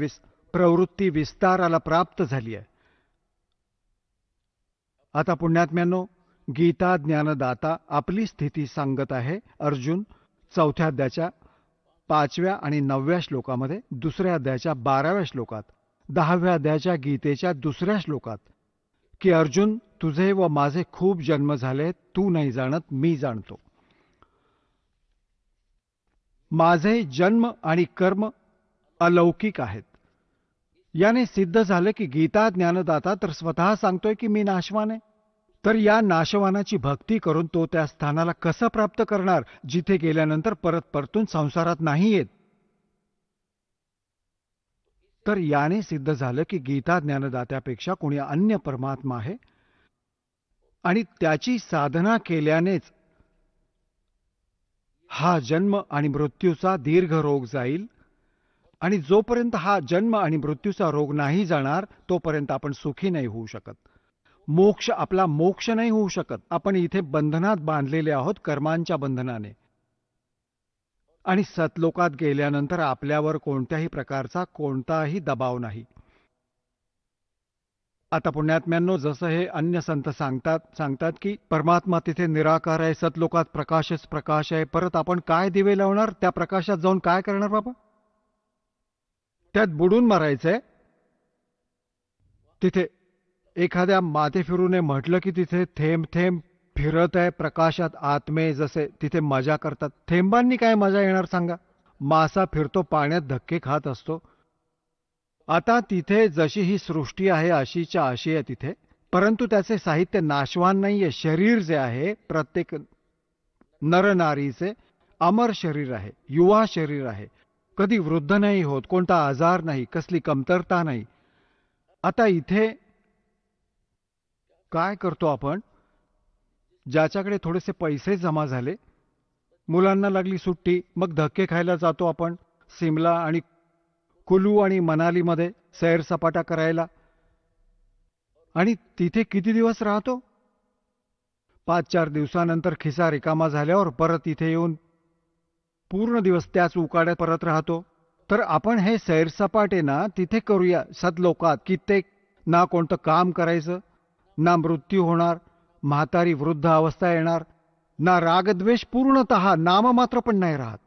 प्रवृत्ती विस्ताराला प्राप्त झाली आहे. आता पुण्यात्म्यांनो, गीता ज्ञानदाता आपली स्थिती सांगत आहे. अर्जुन 4थ्या अध्यायाच्या 5व्या आणि 9व्या श्लोकामध्ये, 2ऱ्या अध्यायाच्या 12व्या श्लोकात, 10व्या अध्यायाच्या गीतेच्या 2ऱ्या श्लोकात, की अर्जुन, तुझे व माझे खूप जन्म झाले, तू नाही जाणत, मी जाणतो. माझे जन्म आणि कर्म अलौकिक आहेत. याने सिद्ध झालं की गीता ज्ञानदाता तर स्वतः सांगतोय की मी नाशवान आहे. तर या नाशवानाची भक्ती करून तो त्या स्थानाला कसं प्राप्त करणार जिथे गेल्यानंतर परत परतून संसारात नाही येत. तर याने सिद्ध झालं की गीता ज्ञानदात्यापेक्षा कोणी अन्य परमात्मा आहे आणि त्याची साधना केल्यानेच हा जन्म आणि मृत्यूचा दीर्घ रोग जाईल. आणि जोपर्यंत हा जन्म आणि मृत्यूचा रोग नाही जाणार तोपर्यंत आपण सुखी नाही होऊ शकत. मोक्ष आपला मोक्ष नाही होऊ शकत. आपण इथे बंधनात बांधलेले आहोत कर्मांच्या बंधनाने. आणि सतलोकात गेल्यानंतर आपल्यावर कोणत्याही प्रकारचा कोणताही दबाव नाही. आता पुण्यात्म्यांनो, जसं हे अन्य संत सांगतात की परमात्मा तिथे निराकार आहे, सतलोकात प्रकाशच प्रकाश आहे. परत आपण काय दिवे लावणार त्या प्रकाशात जाऊन? काय करणार बाबा? त्यात बुडून मरायचंय. तिथे एखाद्या माथे फिरूने म्हटलं की तिथे थेंब थेंब फिरत आहे प्रकाशात आत्मे, जसे तिथे मजा करतात. थेंबांनी काय मजा येणार सांगा? मासा फिरतो पाण्यात धक्के खात असतो. आता तिथे जशी ही सृष्टी आहे अशीच्या अशी आहे तिथे, परंतु त्याचे साहित्य नाशवान नाहीये. शरीर जे आहे प्रत्येक नरनारीचे अमर शरीर आहे, युवा शरीर आहे. कधी वृद्ध नाही होत, कोणता आजार नाही, कसली कमतरता नाही. आता इथे काय करतो आपण? ज्याच्याकडे थोडेसे पैसे जमा झाले, मुलांना लागली सुट्टी, मग धक्के खायला जातो आपण सिमला आणि कुलू आणि मनालीमध्ये सैर सपाटा करायला. आणि तिथे किती दिवस राहतो? 5-4 दिवसानंतर खिसा रिकामा झाल्यावर परत इथे येऊन पूर्ण दिवस त्याच उकाड्यात परत राहतो. तर आपण हे सैरसपाटे ना तिथे करूया सतलोकात. कित्येक ना कोणतं काम करायचं, ना मृत्यू होणार, म्हातारी वृद्ध अवस्था येणार, ना रागद्वेष, पूर्णतः नाममात्र पण नाही राहत.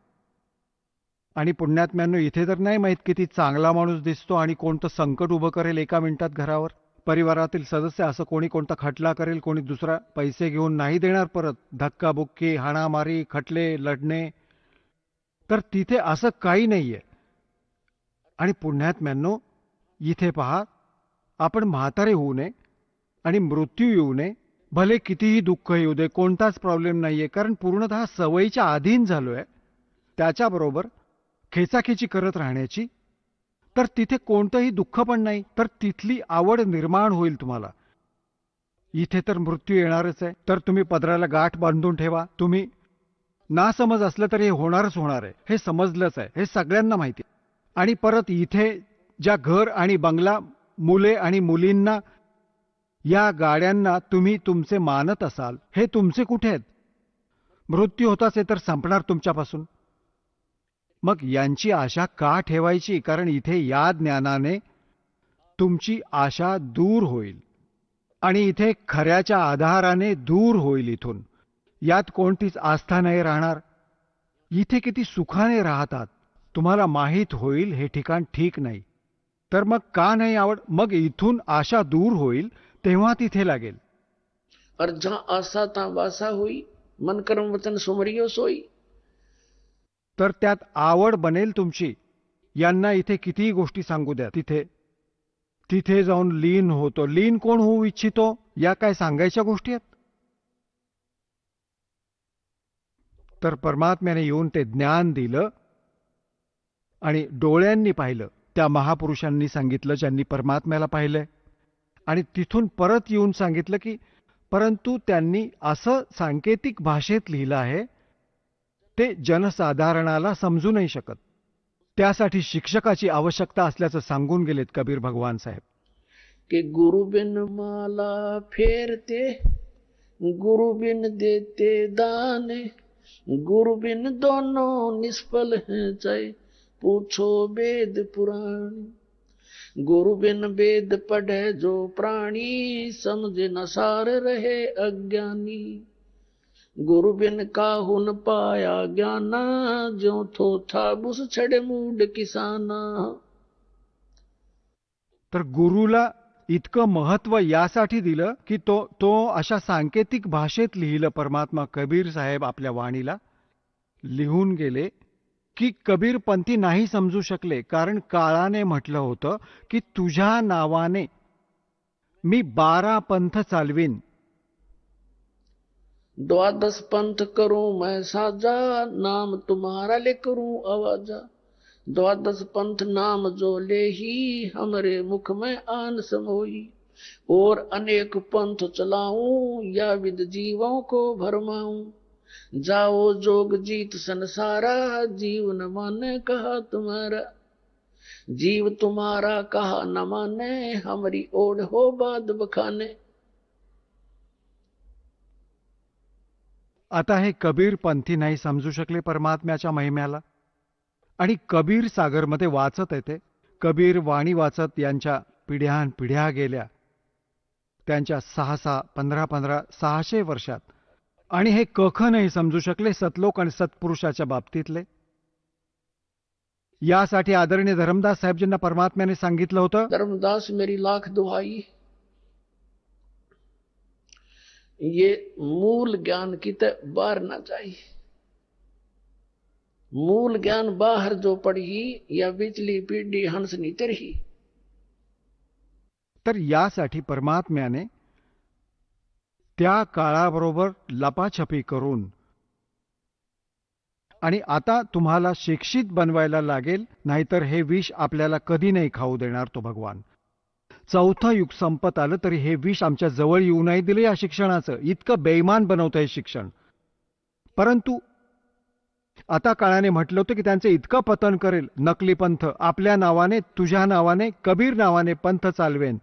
आणि पुण्यात्म्यांनो, इथे तर नाही माहीत किती चांगला माणूस दिसतो आणि कोणतं संकट उभं करेल एका मिनिटात घरावर. परिवारातील सदस्य असं कोणी कोणता खटला करेल, कोणी दुसरा पैसे घेऊन नाही देणार परत, धक्काबुक्की, हाणामारी, खटले, लढणे. तर तिथे असं काही नाहीये. आणि पुण्यात्म्यांनो, इथे पहा, आपण म्हातारे होऊ नये आणि मृत्यू येऊ नये, भले कितीही दुःख येऊ दे, कोणताच प्रॉब्लेम नाहीये, कारण पूर्णतः सवयीच्या अधीन झालोय. त्याच्याबरोबर खेचाखेची करत राहण्याची, तर तिथे कोणतंही दुःख पण नाही. तर तिथली आवड निर्माण होईल तुम्हाला. इथे तर मृत्यू येणारच आहे, तर तुम्ही पदराला गाठ बांधून ठेवा. तुम्ही ना समज असलं तरी हे होणारच होणार आहे, हे समजलंच आहे, हे सगळ्यांना माहिती आहे. आणि परत इथे ज्या घर आणि बंगला, मुले आणि मुलींना, या गाड्यांना तुम्ही तुमचे मानत असाल, हे तुमचे कुठे आहेत? मृत्यू होताच आहे तर संपणार तुमच्यापासून. मग यांची आशा का ठेवायची? कारण इथे या ज्ञानाने तुमची आशा दूर होईल आणि इथे खऱ्याच्या आधाराने दूर होईल. इथून यात कोणतीच आस्था नाही राहणार. इथे किती सुखाने राहतात तुम्हाला माहीत होईल. हे ठिकाण ठीक नाही, तर मग का नाही आवड? मग इथून आशा दूर होईल तेव्हा तिथे लागेल. और जहां आशा ता वासा हुई, मन कर्म वचन सुमरियो सोई. तर त्यात आवड बनेल तुमची. यांना इथे कितीही गोष्टी सांगू द्या, तिथे तिथे जाऊन लीन होतो. लीन कोण होऊ इच्छितो? या काय सांगायच्या गोष्टी आहेत? तर परमात्म्याने येऊन ते ज्ञान दिलं आणि डोळ्यांनी पाहिलं. त्या महापुरुषांनी सांगितलं ज्यांनी परमात्म्याला पाहिलंय. आणि तिथून परत येऊन सांगितलं की परंतु त्यांनी असं सांकेतिक भाषेत लिहिलं आहे ते जनसाधारणाला समजू नाही शकत. त्यासाठी शिक्षकाची आवश्यकता असल्याचं सांगून गेलेत कबीर भगवान साहेब. कि गुरु बिन माला फेरते, गुरु बिन देते दाने, गुरु बिन दोनों निष्फल हैं, चाहे पूछो वेद पुराण. गुरु बिन वेद पढ़े जो प्राणी, समझे न सार रहे अज्ञानी. गुरु बिन काहू न पाया ज्ञाना, जो थो था बुस छड़े मूड किसाना. तर गुरुला इतकं महत्व यासाठी दिलं की तो अशा सांकेतिक भाषेत लिहिलं. परमात्मा कबीर साहेब आपल्या वाणीला लिहून गेले की कबीरपंथी नाही समजू शकले, कारण काळाने म्हटलं होतं की तुझ्या नावाने मी 12 पंथ चालवीन. द्वादश पंथ करूं मैं साजा, नाम तुम्हारा ले करूं आवाजा। द्वादश पंथ नाम जो ले ही, हमरे मुख में आन समोई। और अनेक पंथ चलाऊं, या विद जीवों को भरमाऊं। जाओ जोग जीत संसारा, जीव न माने कहा तुम्हारा। जीव तुम्हारा कहा न माने, हमारी ओढ़ हो बाद बखाने। आता हे कबीरपंथी नाही समजू शकले परमात्म्याच्या महिम्याला, आणि कबीर सागरमध्ये वाचत येते. कबीर वाणी वाचत यांच्या पिढ्यानपिढ्या गेल्या, त्यांच्या 6 15 600 वर्षात. आणि हे कख नाही समजू शकले सतलोक आणि सत्पुरुषाच्या बाबतीतले. यासाठी आदरणीय धर्मदास साहेबजींना परमात्म्याने सांगितलं होतं, धर्मदास मेरी लाख दुहाई, ये मूल ज्ञान की तरह बाहर ना चाहिए। मूल ज्ञान बाहर जो पड़ी, या बिचली पीढ़ी हंस नी तरही। तर यासाठी परमात्म्याने त्या काळाबरोबर लपाछपी करून आणि आता तुम्हाला शिक्षित बनवायला लागेल, नाहीतर हे विष आपल्याला कधी नाही खाऊ देणार तो भगवान. चौथं युग संपत आलं तरी हे विष आमच्या जवळ येऊ नाही दिलं या शिक्षणाचं. इतकं बेईमान बनवतं हे शिक्षण. परंतु आता काळाने म्हटलं होतं की त्यांचं इतकं पतन करेल नकली पंथ, आपल्या नावाने तुझ्या नावाने कबीर नावाने पंथ चालवेन.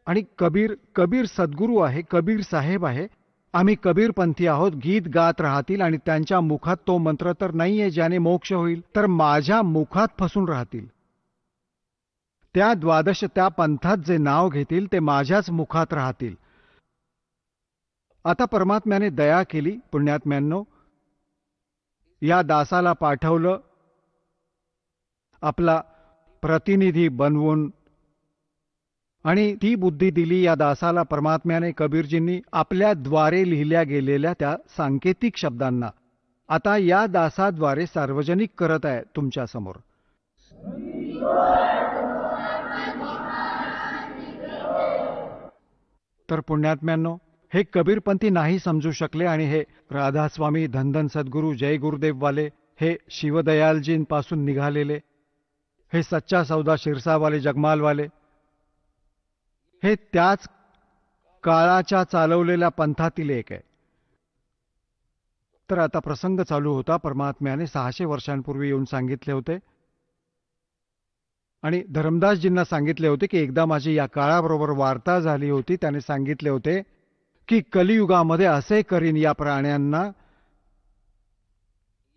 आणि कबीर सद्गुरू आहे, कबीर साहेब आहे. आम्ही कबीरपंथी आहोत, गीत गात राहतील आणि त्यांच्या मुखात तो मंत्र तर नाहीये ज्याने मोक्ष होईल, तर माझ्या मुखात फसून राहतील. त्या द्वादश त्या पंथात जे नाव घेतील ते माझ्याच मुखात राहतील. आता परमात्म्याने दया केली. पुण्यात्म्यांनो, या दासाला पाठवलं आपला प्रतिनिधी बनवून, आणि ती बुद्धी दिली या दासाला परमात्म्याने कबीरजींनी आपल्या द्वारे लिहिल्या गेलेल्या त्या सांकेतिक शब्दांना. आता या दासाद्वारे सार्वजनिक करत आहे तुमच्या समोर. तर पुण्यात्म्यांनो, हे कबीरपंथी नाही समजू शकले आणि हे राधास्वामी, धनधन सद्गुरू, जय गुरुदेववाले, हे शिवदयालजींपासून निघालेले, हे सच्चा सौदा शिरसावाले, जगमालवाले, हे त्याच काळाच्या चालवलेल्या पंथातील एक आहे. तर आता प्रसंग चालू होता. परमात्म्याने 600 वर्षांपूर्वी येऊन सांगितले होते आणि धर्मदासजींना सांगितले होते की एकदा माझी या काळाबरोबर वार्ता झाली होती. त्याने सांगितले होते की कलियुगामध्ये असे करीन या प्राण्यांना,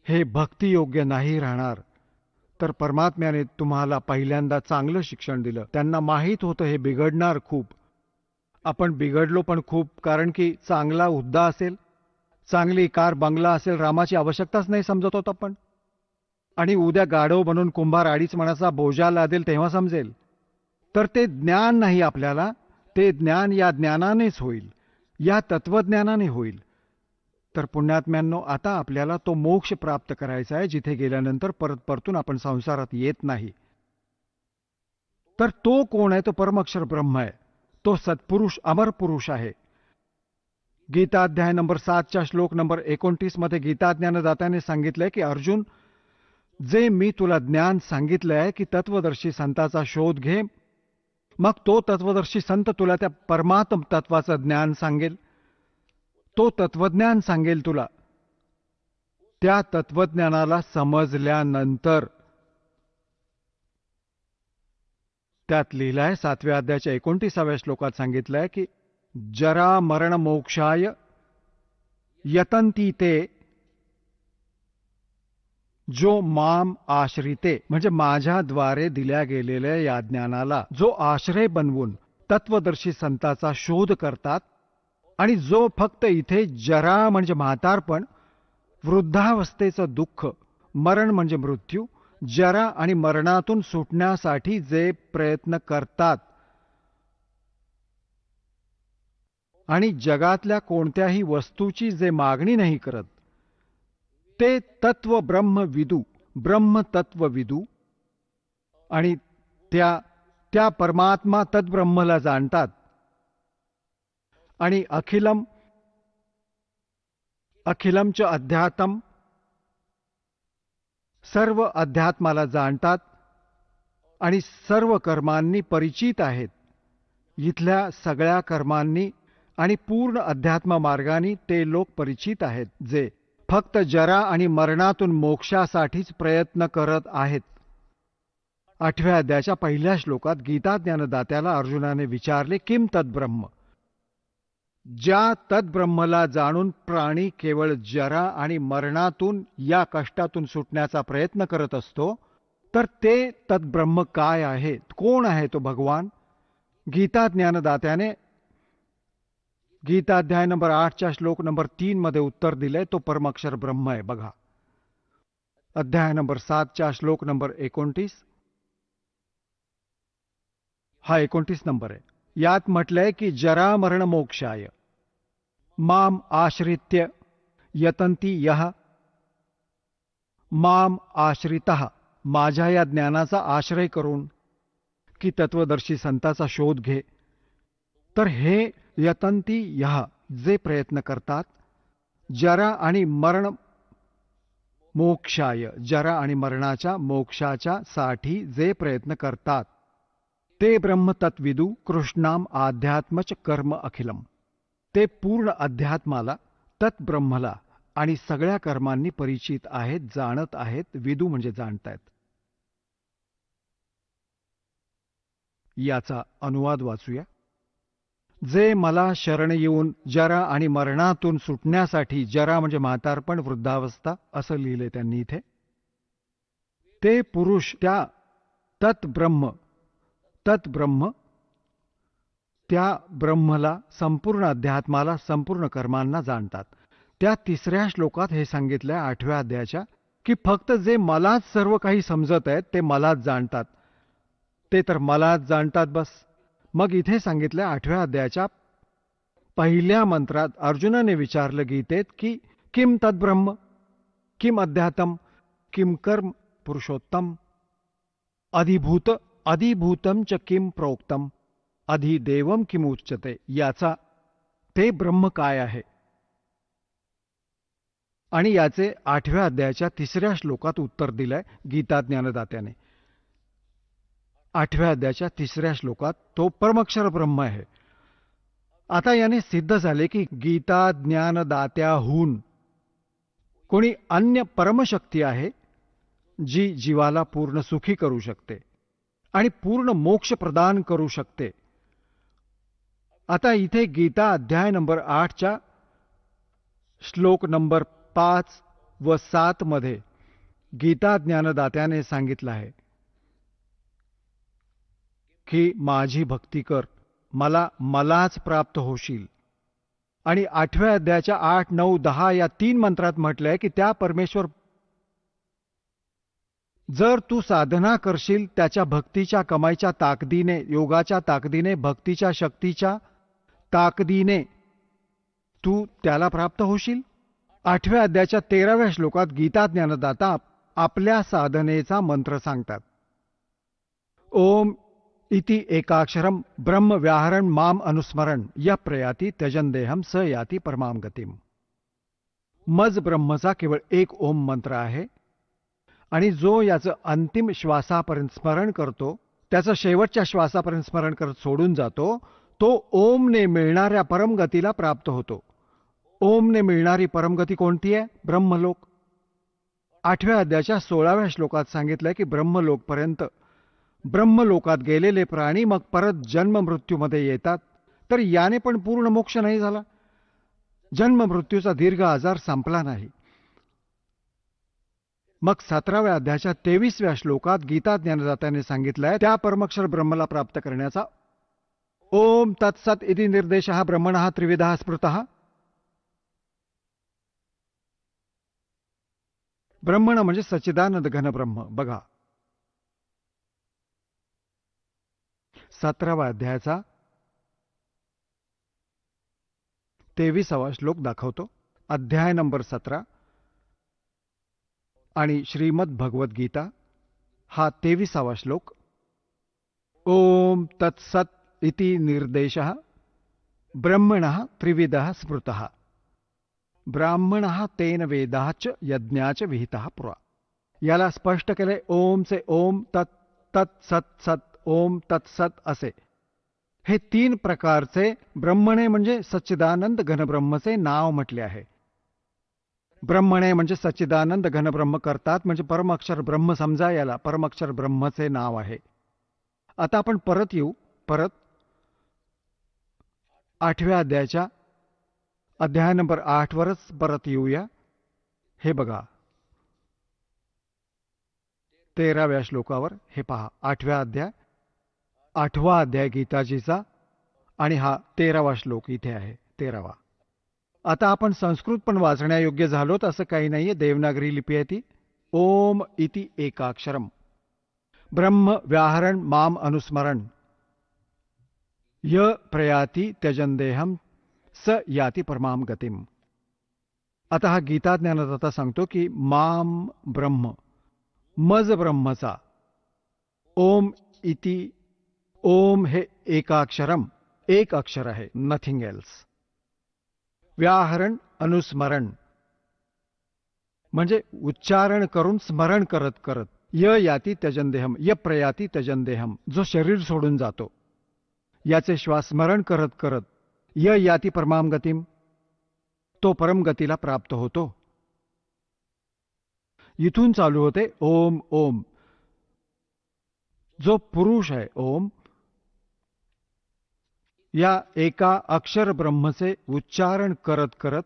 हे भक्तियोग्य नाही राहणार. तर परमात्म्याने तुम्हाला पहिल्यांदा चांगलं शिक्षण दिलं. त्यांना माहीत होतं हे बिघडणार खूप. आपण बिघडलो पण खूप, कारण की चांगला हुद्दा असेल, चांगली कार बंगला असेल, रामाची आवश्यकताच नाही समजत होत आपण. आणि उद्या गाढव बनून कुंभार 2.5 मणाचा बोजा लादेल तेव्हा समजेल. तर ते ज्ञान नाही आपल्याला, ते ज्ञान या ज्ञानानेच होईल, या तत्वज्ञानाने होईल. तर पुण्यात्म्यांनो, आता आपल्याला तो मोक्ष प्राप्त करायचा आहे जिथे गेल्यानंतर परत परतून आपण संसारात येत नाही. तर तो कोण आहे? तो परमअक्षर ब्रह्म आहे. तो सत्पुरुष, अमर पुरुष आहे. गीताध्याय नंबर 7च्या श्लोक नंबर 29 मध्ये गीताज्ञानदात्याने सांगितलंय की अर्जुन, जे मी तुला ज्ञान सांगितलंय की तत्वदर्शी संताचा शोध घे, मग तो तत्वदर्शी संत तुला त्या परमात्म तत्वाचं ज्ञान सांगेल. तो तत्वज्ञान सांगेल तुला. त्या तत्वज्ञानाला समजल्यानंतर त्यात लिहिलंय 7व्या अध्यायाच्या 29व्या श्लोकात सांगितलंय की जरा मरण मोक्षाय यतंती ते जो माम आश्रिते, म्हणजे माझ्याद्वारे दिल्या गेलेल्या या ज्ञानाला जो आश्रय बनवून तत्वदर्शी संताचा शोध करतात, आणि जो फक्त इथे जरा म्हणजे म्हातारपण, वृद्धावस्थेचं दुःख, मरण म्हणजे मृत्यू, जरा आणि मरणातून सुटण्यासाठी जे प्रयत्न करतात आणि जगातल्या कोणत्याही वस्तूची जे मागणी नाही करत, ते तत्व ब्रह्म विदू ब्रह्मतत्वविदू आणि त्या त्या परमात्मा तद्ब्रह्मला जाणतात आणि अखिलमच अध्यात्म सर्व अध्यात्माला जाणतात आणि सर्व कर्मांनी परिचित आहेत. इथल्या सगळ्या कर्मांनी आणि पूर्ण अध्यात्म मार्गाने ते लोक परिचित आहेत जे फक्त जरा आणि मरणातून मोक्षासाठीच प्रयत्न करत आहेत. 8व्या अध्यायाच्या पहिल्या श्लोकात गीता ज्ञानदात्याला अर्जुनाने विचारले, किम तद्ब्रह्म? ज्या तद्ब्रह्मला जाणून प्राणी केवळ जरा आणि मरणातून या कष्टातून सुटण्याचा प्रयत्न करत असतो, तर ते तद्ब्रह्म काय आहे? कोण आहे तो भगवान? गीता ज्ञानदात्याने गीताध्याय नंबर 8च्या श्लोक नंबर 3 मध्ये उत्तर दिले, तो परमाक्षर ब्रह्म आहे. बघा, अध्याय नंबर 7च्या श्लोक नंबर 29, हा 29 नंबर आहे. यात म्हटलंय की जरा मरण मोक्षाय माम आश्रित्य यतंती यह माम आश्रितः, माझ्या या ज्ञानाचा आश्रय करून की तत्वदर्शी संताचा शोध घे. तर हे यतंती यह, जे प्रयत्न करतात, जरा आणि मरण मोक्षाय, जरा आणि मरणाच्या मोक्षाच्या साठी जे प्रयत्न करतात, ते ब्रह्मतत्विदू कृष्णाम आध्यात्मच कर्म अखिलम. ते पूर्ण अध्यात्माला, तत्ब्रह्मला आणि सगळ्या कर्मांनी परिचित आहेत, जाणत आहेत. विदू म्हणजे जाणतायत. याचा अनुवाद वाचूया. जे मला शरण येऊन जरा आणि मरणातून सुटण्यासाठी, जरा म्हणजे म्हातारपण, वृद्धावस्था असं लिहिले त्यांनी इथे, ते पुरुष त्या तत्ब्रह्म त्या ब्रह्मला, संपूर्ण अध्यात्माला, संपूर्ण कर्मांना जाणतात. त्या 3ऱ्या श्लोकात हे सांगितलंय 8व्या अध्यायाच्या, की फक्त जे मलाच सर्व काही समजत आहेत ते मलाच जाणतात. ते तर मलाच जाणतात बस. मग इथे सांगितलंय 8व्या अध्यायाच्या पहिल्या मंत्रात अर्जुनाने विचारलं गीतेत की किम तद्ब्रह्म, किम अध्यात्म, किम कर्म पुरुषोत्तम, अधिभूतम च किम प्रोक्तम, अधिदेवम किम उच्यते. याचा ते ब्रह्म काय आहे? आणि याचे 8व्या अध्यायाच्या 3ऱ्या श्लोकात उत्तर दिलंय गीता ज्ञानदात्याने. 8व्या अध्यायाच्या 3ऱ्या श्लोकात तो परमक्षर ब्रह्म आहे. आता याने सिद्ध झाले की गीता ज्ञानदात्याहून कोणी अन्य परमशक्ती आहे जी जीवाला पूर्ण सुखी करू शकते आणि पूर्ण मोक्ष प्रदान करू शकते. आता इथे गीता अध्याय नंबर 8च्या श्लोक नंबर 5 व 7 मध्ये गीता ज्ञानदात्याने सांगितलं आहे की माझी भक्ती कर, मलाच प्राप्त होशील. आणि 8व्या अध्यायाच्या 8, 9, 10 या 3 मंत्रात म्हटलंय की त्या परमेश्वर, जर तू साधना करशील त्याच्या भक्तीच्या कमाईच्या ताकदीने, योगाच्या ताकदीने, भक्तीच्या शक्तीच्या ताकदीने तू त्याला प्राप्त होशील. 8व्या अध्यायाच्या 13व्या श्लोकात गीता ज्ञानदाता आपल्या साधनेचा मंत्र सांगतात. ओम इति एकाक्षरम ब्रह्म व्याहरण माम अनुस्मरण य प्रयाती त्यजन देहम स याती परमाम गतिम. मज ब्रह्मचा केवळ एक ओम मंत्र आहे आणि जो याचं अंतिम श्वासापर्यंत स्मरण करतो, त्याचं शेवटच्या श्वासापर्यंत स्मरण करत सोडून जातो, तो ओमने मिळणाऱ्या परमगतीला प्राप्त होतो. ओमने मिळणारी परमगती कोणती आहे? ब्रह्मलोक. 8व्या अध्यायाच्या 16व्या श्लोकात सांगितलंय की ब्रह्मलोकात गेलेले प्राणी मग परत जन्म मृत्यूमध्ये येतात. तर याने पण पूर्ण मोक्ष नाही झाला, जन्म मृत्यूचा दीर्घ आजार संपला नाही. मग 17व्या अध्यायाच्या 23व्या श्लोकात गीता ज्ञानदात्याने सांगितलंय त्या परमक्षर ब्रह्मला प्राप्त करण्याचा ओम तत्सत इति निर्देशः ब्रह्मणः त्रिविधः स्मृतः. ब्रह्मण म्हणजे सच्चिदानंद घन ब्रह्म. बघा 17व्या अध्यायाचा 23वा श्लोक दाखवतो. अध्याय नंबर 17 आणि श्रीमद भगवद्गीता हा 23वा श्लोक. ओम तत्सत इति निर्देशः ब्रह्मणः त्रिविधः स्मृतः ब्राह्मणः तेन वेदाच यज्ञाच विहितः पुरा. याला स्पष्ट केले ओमचे ओम, तत् तत् सत सत, ओम तत्सत असे. हे 3 प्रकारचे ब्रह्मणे म्हणजे सच्चिदानंद घनब्रह्मचे नाव म्हटले आहे. ब्रह्मणे म्हणजे सच्चिदानंद घनब्रह्म करतात, म्हणजे परमअक्षर ब्रह्म समजा, याला परमअक्षर ब्रह्मचे नाव आहे. आता आपण परत येऊ, 8व्या अध्यायाच्या अध्याय नंबर 8 वरच परत येऊया. हे बघा 13व्या श्लोकावर, हे पहा 8व्या अध्याय, 8वा अध्याय गीताजीचा, आणि हा 13वा श्लोक इथे आहे, 13वा. आता आपण संस्कृत पण वाचण्यायोग्य झालोत असं काही नाहीये. देवनागरी लिपी आहे ती. ओम इति एकाक्षरम ब्रह्म व्याहरण माम अनुस्मरण य प्रयाति त्यजन्देहम स याति परमाम गतिम. आता हा गीता ज्ञानदाता सांगतो की माम ब्रह्म, मज ब्रह्मचा, ओम इति, ओम हे एकाक्षरम, एक अक्षर आहे, नथिंग एल्स. व्याहरण अनुस्मरण म्हणजे उच्चारण करून स्मरण करत करत. य याती त्यजन्देहम, य प्रयाती त्यजन्देहम, जो शरीर सोडून जातो, याचे श्वास स्मरण करत करत. य याती परमाम गतिम, तो परमगतीला प्राप्त होतो. इथून चालू होते ओम ओम. जो पुरुष आहे ओम, या एका अक्षर ब्रह्मचे उच्चारण करत करत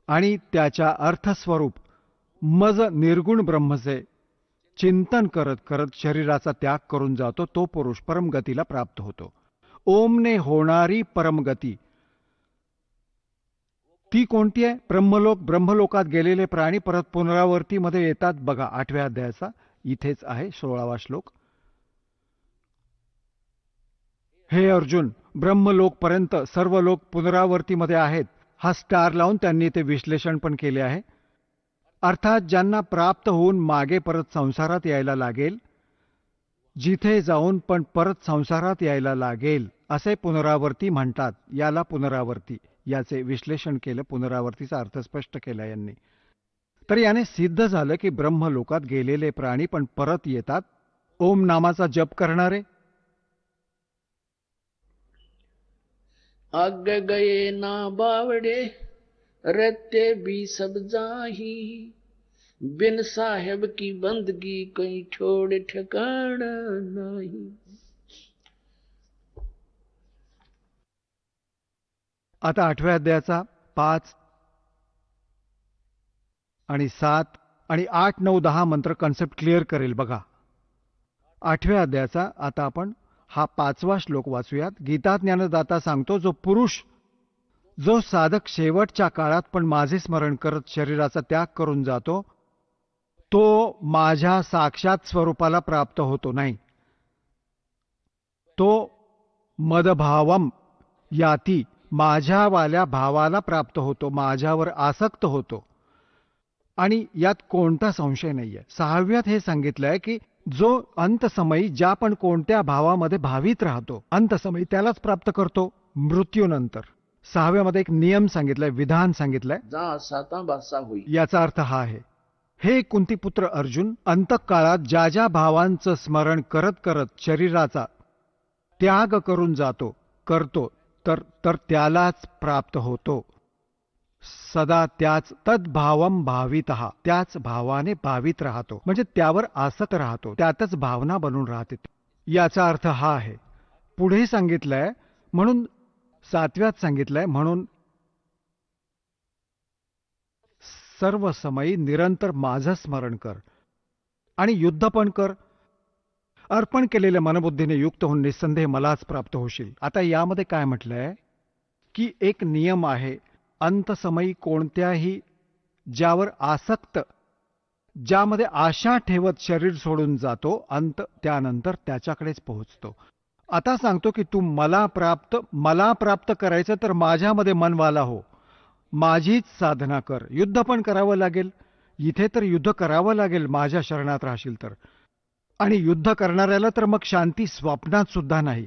आणि त्याच्या अर्थस्वरूप मज निर्गुण ब्रह्मचे चिंतन करत करत शरीराचा त्याग करून जातो, तो पुरुष परमगतीला प्राप्त होतो. ओमने होणारी परमगती ती कोणती आहे? ब्रह्मलोक. ब्रह्मलोकात गेलेले प्राणी परत पुनरावर्तीमध्ये येतात. बघा 8व्या अध्यायाचा इथेच आहे 16वा श्लोक. हे अर्जुन, ब्रह्मलोकपर्यंत सर्व लोक पुनरावर्तीमध्ये आहेत. हा स्टार लावून त्यांनी ते विश्लेषण पण केले आहे. अर्थात ज्यांना प्राप्त होऊन मागे परत संसारात यायला लागेल, जिथे जाऊन पण परत संसारात यायला लागेल, असे पुनरावर्ती म्हणतात. याला पुनरावर्ती, याचे विश्लेषण केलं, पुनरावर्तीचा अर्थ स्पष्ट केला यांनी. तर याने सिद्ध झालं की ब्रह्मलोकात गेलेले प्राणी पण परत येतात ओम नामाचा जप करणारे. आग गए ना बावड़े रहते भी सब जाही, बिन साहेब की बंदगी कहीं छोड़ ठिकाना नहीं. आता 8व्या अध्यायाचा 5 आणि 7 आणि 8, 9, 10 मंत्र कन्सेप्ट क्लिअर करेल. बघा 8व्या अध्यायाचा आता आपण हा 5वा श्लोक वाचूयात. गीता ज्ञानदाता सांगतो, जो पुरुष, जो साधक शेवटच्या काळात पण माझे स्मरण करत शरीराचा त्याग करून जातो, तो माझ्या साक्षात स्वरूपाला प्राप्त होतो नाही. तो मदभावम याती, माझ्यावाल्या भावाला प्राप्त होतो, माझ्यावर आसक्त होतो. आणि यात कोणता संशय नाहीये. 6व्यात हे सांगितलंय की जो अंतसमयी ज्या पण कोणत्या भावामध्ये भावित राहतो, अंतसमयी त्यालाच प्राप्त करतो मृत्यूनंतर. 6व्यामध्ये एक नियम सांगितलाय, विधान सांगितलंय. जा साता बासा हुई. याचा अर्थ हा आहे, हे कुंतीपुत्र अर्जुन, अंतकाळात ज्या ज्या भावांचं स्मरण करत करत शरीराचा त्याग करून जातो, करतो, तर त्यालाच प्राप्त होतो. सदा त्याच तद्भावम भावितः, त्याच भावाने भावित राहतो, म्हणजे त्यावर आसक्त राहतो, त्यातच भावना बनून राहते. याचा अर्थ हा आहे. पुढे सांगितलंय, म्हणून 7व्यात सांगितलंय, म्हणून सर्व समयी निरंतर माझं स्मरण कर आणि युद्ध पण कर. अर्पण केलेल्या मनबुद्धीने युक्त होऊन निस्संदेह मलाच प्राप्त होशील. आता यामध्ये काय म्हटलंय की एक नियम आहे, अंतसमयी कोणत्याही ज्यावर आसक्त, ज्यामध्ये आशा ठेवत शरीर सोडून जातो, अंत त्यानंतर त्याच्याकडेच पोहोचतो. आता सांगतो की तू मला प्राप्त करायचं तर माझ्यामध्ये मनवाला हो, माझीच साधना कर. युद्ध पण करावं लागेल, इथे तर युद्ध करावं लागेल माझ्या शरणात राहशील तर. आणि युद्ध करणाऱ्याला तर मग शांती स्वप्नात सुद्धा नाही.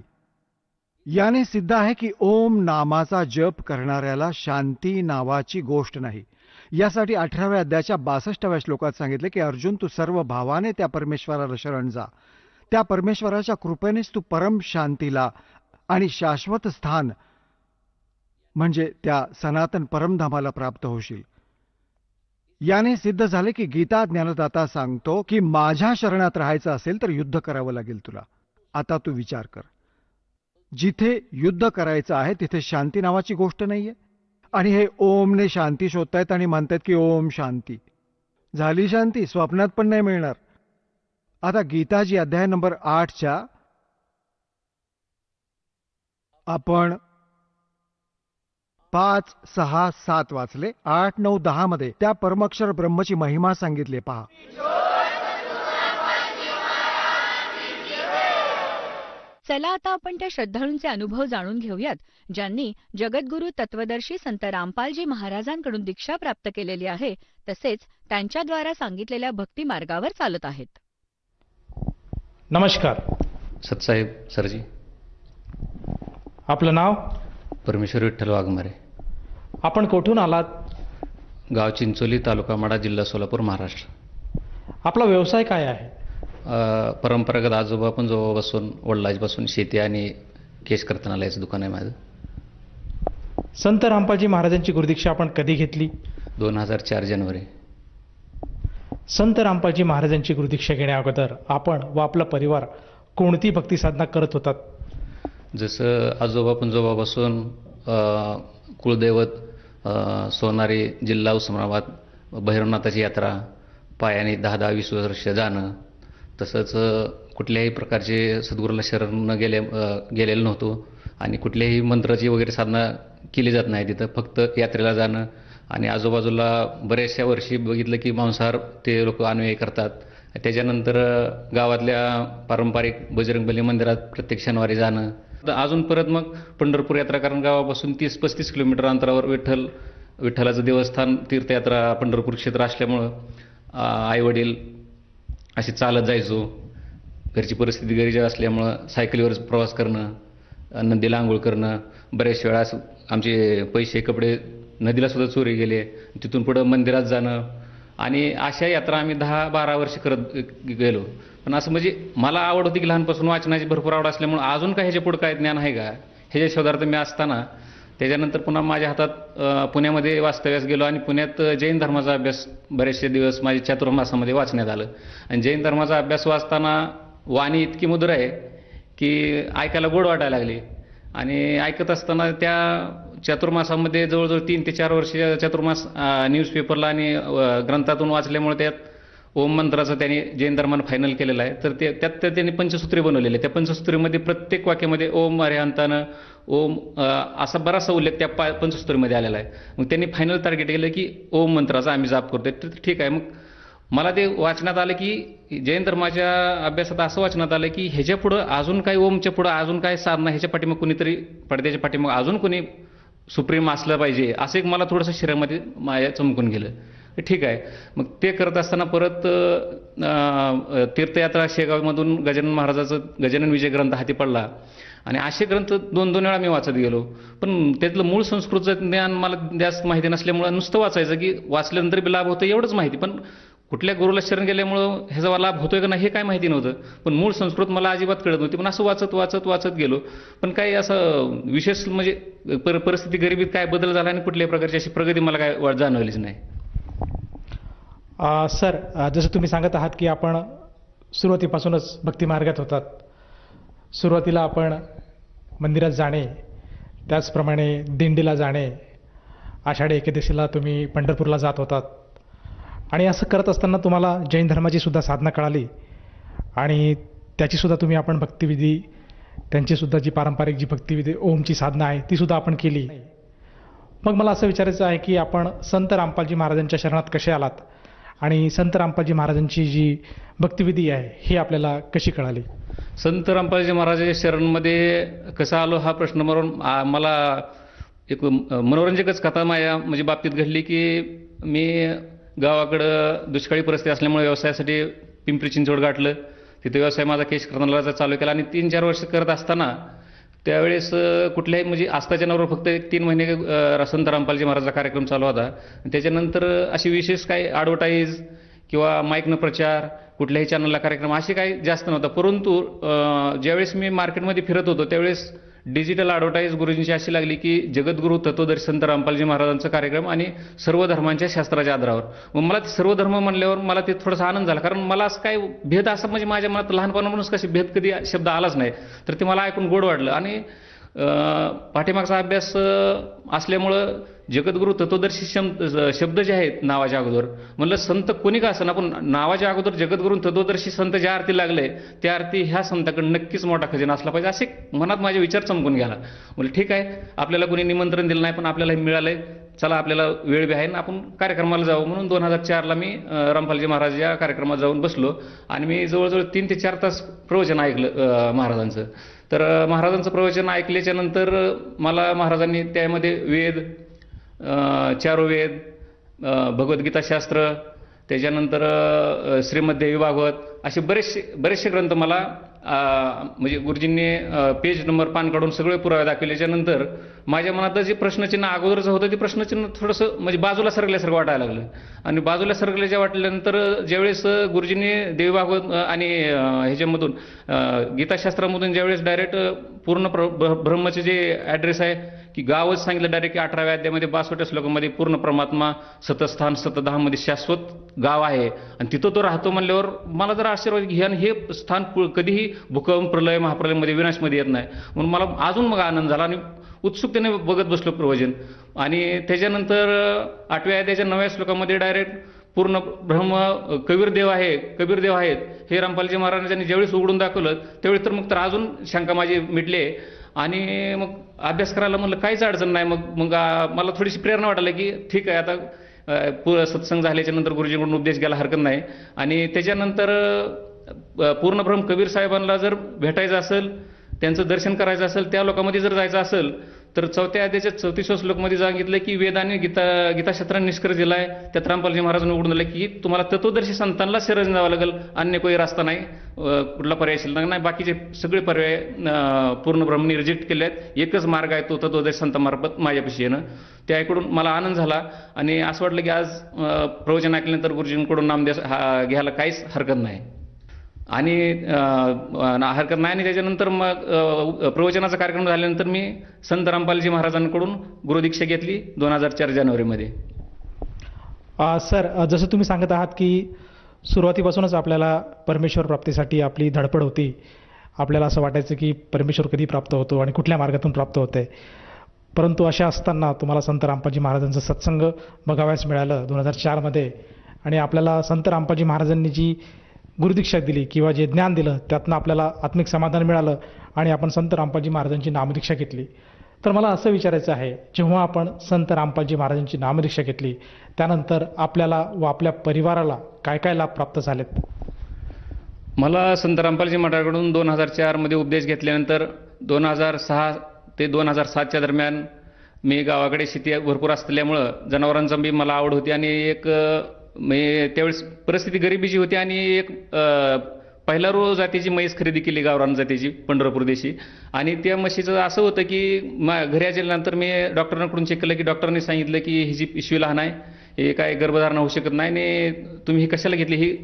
याने सिद्ध आहे की ओम नामाचा जप करणाऱ्याला शांती नावाची गोष्ट नाही. यासाठी 18व्या अध्यायाच्या 62व्या श्लोकात सांगितले की अर्जुन, तू सर्व भावाने त्या परमेश्वराला शरण जा. त्या परमेश्वराच्या कृपेनेच तू परम शांतीला आणि शाश्वत स्थान म्हणजे त्या सनातन परमधामाला प्राप्त होशील. याने सिद्ध झाले की गीता ज्ञानदाता सांगतो की माझ्या शरणात राहायचं असेल तर युद्ध करावं लागेल तुला. आता तू विचार कर, जिथे युद्ध करायचं आहे तिथे शांती नावाची गोष्ट नाहीये, आणि हे ओमने शांती शोधतायत आणि म्हणतायत की ओम शांती. झाली शांती? स्वप्नात पण नाही मिळणार. आता गीताजी अध्याय नंबर 8च्या आपण 5, 6, 7 वाचले. 8, 9, 10 मध्ये त्या परमक्षर ब्रह्मची महिमा सांगितली. पहा, चला आता आपण त्या श्रद्धाळूंचे अनुभव जाणून घेऊयात, ज्यांनी जगद्गुरू तत्वदर्शी संत रामपालजी महाराजांकडून दीक्षा प्राप्त केलेली आहे, तसेच त्यांच्याद्वारा सांगितलेल्या भक्ती मार्गावर चालत आहेत. नमस्कार. सतसाहेब सरजी. आपलं नाव? परमेश्वर विठ्ठल वाघमारे. आपण कुठून आलात? गाव चिंचोली, तालुका माडा, जिल्हा सोलापूर, महाराष्ट्र. आपला व्यवसाय काय आहे? परंपरागत आजोबा पण जवळपासून वडिलांपासून शेती आणि केश कर्तनालयाचं दुकान आहे माझं. संत रामपालजी महाराजांची गुरुदीक्षा आपण कधी घेतली? 2004 जानेवारी. संत रामपालजी महाराजांची गुरुदीक्षा घेण्या अगोदर आपण व आपला परिवार कोणती भक्ती साधना करत होतात? जसं आजोबा पण जवळपासून कुलदैवत सोनारी, जिल्हा उस्मानाबाद, भैरवनाथाची यात्रा पायाने 10-20 वर्ष जाणं. तसंच कुठल्याही प्रकारचे सद्गुरूला शरण न गेलेलं नव्हतो आणि कुठल्याही मंत्राची वगैरे साधना केली जात नाही तिथं. फक्त यात्रेला जाणं आणि आजूबाजूला बऱ्याचशा वर्षी बघितलं की मांसाहार ते लोक अन्वय करतात. त्याच्यानंतर गावातल्या पारंपरिक बजरंगबली मंदिरात प्रत्येक शनिवारी जाणं. अजून परत मग पंढरपूर यात्रा, कारण गावापासून 30-35 किलोमीटर अंतरावर विठ्ठलाचं देवस्थान, तीर्थयात्रा पंढरपूर क्षेत्र असल्यामुळं आईवडील असे चालत जायचो. घरची परिस्थिती गरजेची असल्यामुळं सायकलीवर प्रवास करणं, नदीला आंघोळ करणं. बऱ्याच वेळा आमचे पैसे, कपडे नदीला सुद्धा चोरी गेले. तिथून पुढं मंदिरात जाणं आणि अशा यात्रा आम्ही 10-12 वर्ष करत गेलो. पण असं म्हणजे मला आवड होती की लहानपासून वाचनाची भरपूर आवड असल्यामुळे अजून काय ह्याच्या पुढं काय ज्ञान आहे का ह्याच्या शोधार्थ मी असताना त्याच्यानंतर पुन्हा माझ्या हातात पुण्यामध्ये वास्तव्यास गेलो आणि पुण्यात जैन धर्माचा अभ्यास बरेचसे दिवस माझ्या चातुर्मासामध्ये वाचण्यात आलं. आणि जैन धर्माचा अभ्यास वाचताना वाणी इतकी मधुर आहे की ऐकायला गोड वाटायला लागली. आणि ऐकत असताना त्या चातुर्मासामध्ये जवळजवळ 3 ते 4 वर्ष चातुर्मास न्यूजपेपरला आणि ग्रंथातून वाचल्यामुळे त्यात ओम मंत्राचं त्यांनी जैन धर्मानं फायनल केलेलं आहे. तर त्यात त्यांनी पंचसूत्री बनवलेले. त्या पंचसूत्रीमध्ये प्रत्येक वाक्यामध्ये ओम अरिहंतानं ओम असा बराचसा उल्लेख त्या पंचसूत्रीमध्ये आलेला आहे. मग त्यांनी फायनल टार्गेट केलं की ओम मंत्राचा आम्ही जाप करतोय. तर ठीक आहे. मग मला ते वाचण्यात आलं की जैन धर्माच्या अभ्यासात असं वाचण्यात आलं की ह्याच्या पुढं अजून काही ओमच्या पुढं अजून काय साधना, ह्याच्या पाठीमाग कुणीतरी पडद्याच्या पाठीमाग अजून कोणी सुप्रीम असलं पाहिजे असं एक मला थोडंसं शरीरामध्ये माया चमकून गेलं. ठीक आहे. मग ते करत असताना परत तीर्थयात्रा शेगावमधून गजानन महाराजाचं गजानन विजय ग्रंथ हाती पडला आणि असे ग्रंथ 2-2 वेळा मी वाचत गेलो. पण त्यातलं मूळ संस्कृतचं ज्ञान मला जास्त माहिती नसल्यामुळं नुसतं वाचायचं की वाचल्यानंतर बी लाभ होतो एवढंच माहिती. पण कुठल्या गुरुला शरण गेल्यामुळं ह्याचा लाभ होतोय का नाही हे काय माहिती नव्हतं. पण मूळ संस्कृत मला अजिबात कळत नव्हती. पण असं वाचत गेलो. पण काही असं विशेष म्हणजे परिस्थिती गरिबीत काय बदल झाला आणि कुठल्याही प्रकारची अशी प्रगती मला काय जाणवलीच नाही. सर, जसं तुम्ही सांगत आहात की आपण सुरुवातीपासूनच भक्ती मार्गात होतात. सुरुवातीला आपण मंदिरात जाणे, त्याचप्रमाणे दिंडीला जाणे, आषाढी एकादशीला तुम्ही पंढरपूरला जात होतात आणि असं करत असताना तुम्हाला जैन धर्माची सुद्धा साधना कळाली आणि त्याचीसुद्धा तुम्ही आपण भक्तिविधी, त्यांचीसुद्धा जी पारंपरिक जी भक्तिविधी ओमची साधना आहे तीसुद्धा आपण केली. मग मला असं विचारायचं आहे की आपण संत रामपालजी महाराजांच्या शरणात कसे आलात आणि संत रामपालजी महाराजांची जी भक्तिविधी आहे ही आपल्याला कशी कळाली? संत रामपालजी महाराजांच्या शरणमध्ये कसं आलो हा प्रश्न मला एक मनोरंजकच कथा माझ्या म्हणजे बाबतीत घडली की मी गावाकडं दुष्काळी परिस्थिती असल्यामुळे व्यवसायासाठी पिंपरी चिंचवड गाठलं. तिथे व्यवसाय माझा केश कर्नालाचा चालू केला आणि 3-4 वर्ष करत असताना त्यावेळेस कुठल्याही म्हणजे आस्थाच्या नावावर फक्त 3 महिने संत रामपालजी महाराजचा कार्यक्रम चालू होता. त्याच्यानंतर अशी विशेष काही ॲडव्हर्टाईज किंवा माईकनं प्रचार, कुठल्याही चॅनलला कार्यक्रम असे काही जास्त नव्हता. परंतु ज्यावेळेस मी मार्केटमध्ये फिरत होतो त्यावेळेस डिजिटल ॲडव्हर्टाईज गुरुजींची अशी लागली की जगद्गुरू तत्वदर्शी संत रामपालजी महाराजांचा कार्यक्रम आणि सर्व धर्मांच्या शास्त्राच्या आधारावर. मग मला ते सर्व धर्म म्हणल्यावर मला ते थोडासा आनंद झाला, कारण मला असं काय भेद असं म्हणजे माझ्या मनात लहानपणापासूनच कशी भेद कधी शब्द आलाच नाही. तर ते मला ऐकून गोड वाटलं आणि पाठीमागचा अभ्यास असल्यामुळं जगद्गुरू तत्वदर्शी शब्द जे आहेत नावाच्या अगोदर, म्हणलं संत कोणी का असं, पण नावाच्या अगोदर जगद्गुरू तत्वदर्शी संत ज्या अर्थी लागले त्या अर्थी ह्या संताकडे नक्कीच मोठा खजिना असला पाहिजे, असे मनात माझे विचार चमकून गेला. म्हणजे ठीक आहे, आपल्याला कोणी निमंत्रण दिलं नाही पण आपल्याला हे मिळालंय, चला आपल्याला वेळ बी आहे ना आपण कार्यक्रमाला जाऊ. म्हणून 2004ला मी रामपालजी महाराज या कार्यक्रमात जाऊन बसलो आणि मी जवळजवळ 3 ते 4 तास प्रवचन ऐकलं महाराजांचं. तर महाराजांचं प्रवचन ऐकल्याच्या नंतर मला महाराजांनी त्यामध्ये वेद, चारोवेद, भगवद्गीताशास्त्र, त्याच्यानंतर श्रीमद्देवी भागवत असे बरेचसे ग्रंथ मला म्हणजे गुरुजींनी पेज नंबर पान काढून सगळे पुरावे दाखवल्याच्यानंतर माझ्या मनात जे प्रश्नचिन्ह अगोदरचं होतं ते प्रश्नचिन्ह थोडंसं म्हणजे बाजूला सरकल्यासारखं वाटायला लागलं. आणि बाजूला सरकल्याच्या वाटल्यानंतर ज्यावेळेस गुरुजींनी देवी भागवत आणि ह्याच्यामधून गीताशास्त्रामधून ज्यावेळेस डायरेक्ट पूर्ण ब्रह्मचे जे ॲड्रेस आहे की गावच सांगितलं डायरेक्ट की 18व्या अध्यायामध्ये 62 श्लोकामध्ये पूर्ण परमात्मा सतस्थान सतधाममध्ये शाश्वत गाव आहे आणि तिथं तो राहतो म्हणल्यावर मला जरा आश्चर्य घ्या, हे स्थान कधीही भूकंप, प्रलय, महाप्रलयमध्ये, विनाशमध्ये येत नाही. म्हणून मला अजून मग आनंद झाला आणि उत्सुकतेने बघत बसलो प्रवचन. आणि त्याच्यानंतर 8व्या अध्यायाच्या 9व्या श्लोकामध्ये डायरेक्ट पूर्ण ब्रह्म कबीरदेव आहेत हे रामपालजी महाराजांनी ज्यावेळेस उघडून दाखवलं त्यावेळेस तर मग तर अजून शंका माझी मिटली आणि मग अभ्यास करायला म्हणलं काहीच अडचण नाही. मग मला थोडीशी प्रेरणा वाटायला की ठीक आहे आता सत्संग झाल्याच्या नंतर गुरुजींकडून उपदेश घ्यायला हरकत नाही. आणि त्याच्यानंतर पूर्ण ब्रह्म कबीर साहेबांना जर भेटायचं असेल, त्यांचं दर्शन करायचं असेल, त्या लोकांमध्ये जर जायचं असेल तर 4व्या अध्यायाच्या 34व्या श्लोकमध्ये सांगितलं की वेदाने गीताशास्त्राने निष्कर्ष दिलाय, त्यात रामपालजी महाराजांनी उघडून दिलं की तुम्हाला तत्वदर्शी संतांना शरण जावं लागेल, अन्य काही रस्ता नाही, कुठला पर्याय शिल्लक नाही, बाकीचे सगळे पर्याय पूर्ण ब्रह्मने रिजेक्ट केले आहेत. एकच मार्ग आहे तो तत्वदर्शी संतांमार्फत माझ्यापाशी येणं. ते ऐकून मला आनंद झाला आणि असं वाटलं की आज प्रवचन ऐकल्यानंतर गुरुजींकडून नामदेव घ्यायला काहीच हरकत नाही आणि हरकत नाही. आणि त्याच्यानंतर मग प्रवचनाचा कार्यक्रम झाल्यानंतर मी संत रामपालजी महाराजांकडून गुरुदीक्षा घेतली 2004 जानेवारीमध्ये. सर, जसं तुम्ही सांगत आहात की सुरुवातीपासूनच आपल्याला परमेश्वर प्राप्तीसाठी आपली धडपड होती. आपल्याला असं वाटायचं की परमेश्वर कधी प्राप्त होतो आणि कुठल्या मार्गातून प्राप्त होते. परंतु अशा असताना तुम्हाला संत रामपालजी महाराजांचं सत्संग बघावयास मिळालं 2004मध्ये आणि आपल्याला संत रामपालजी महाराजांनी जी गुरुदीक्षा दिली किंवा जे ज्ञान दिलं त्यातनं आपल्याला आत्मिक समाधान मिळालं आणि आपण संत रामपालजी महाराजांची नामदीक्षा घेतली. तर मला असं विचारायचं आहे, जेव्हा आपण संत रामपालजी महाराजांची नामदीक्षा घेतली त्यानंतर आपल्याला व आपल्या परिवाराला काय काय लाभ प्राप्त झालेत? मला संत रामपालजी महाराजांकडून 2004मध्ये उपदेश घेतल्यानंतर 2006 ते 2007च्या दरम्यान मी गावाकडे शेती भरपूर असल्यामुळं जनावरांचा बी मला आवड होती आणि एक त्यावेळेस परिस्थिती गरिबीची होती आणि एक पहिला रो जातीची म्हैस खरेदी केली, गावरान जातीची, पंढरपूर देशी. आणि त्या म्हशीचं असं होतं की घरी आल्यानंतर मी डॉक्टरांकडून चेक केलं की डॉक्टरांनी सांगितलं की ही जी पिशवी लहान आहे, हे काय गर्भधारणा होऊ शकत नाही आणि तुम्ही ही कशाला घेतली, ही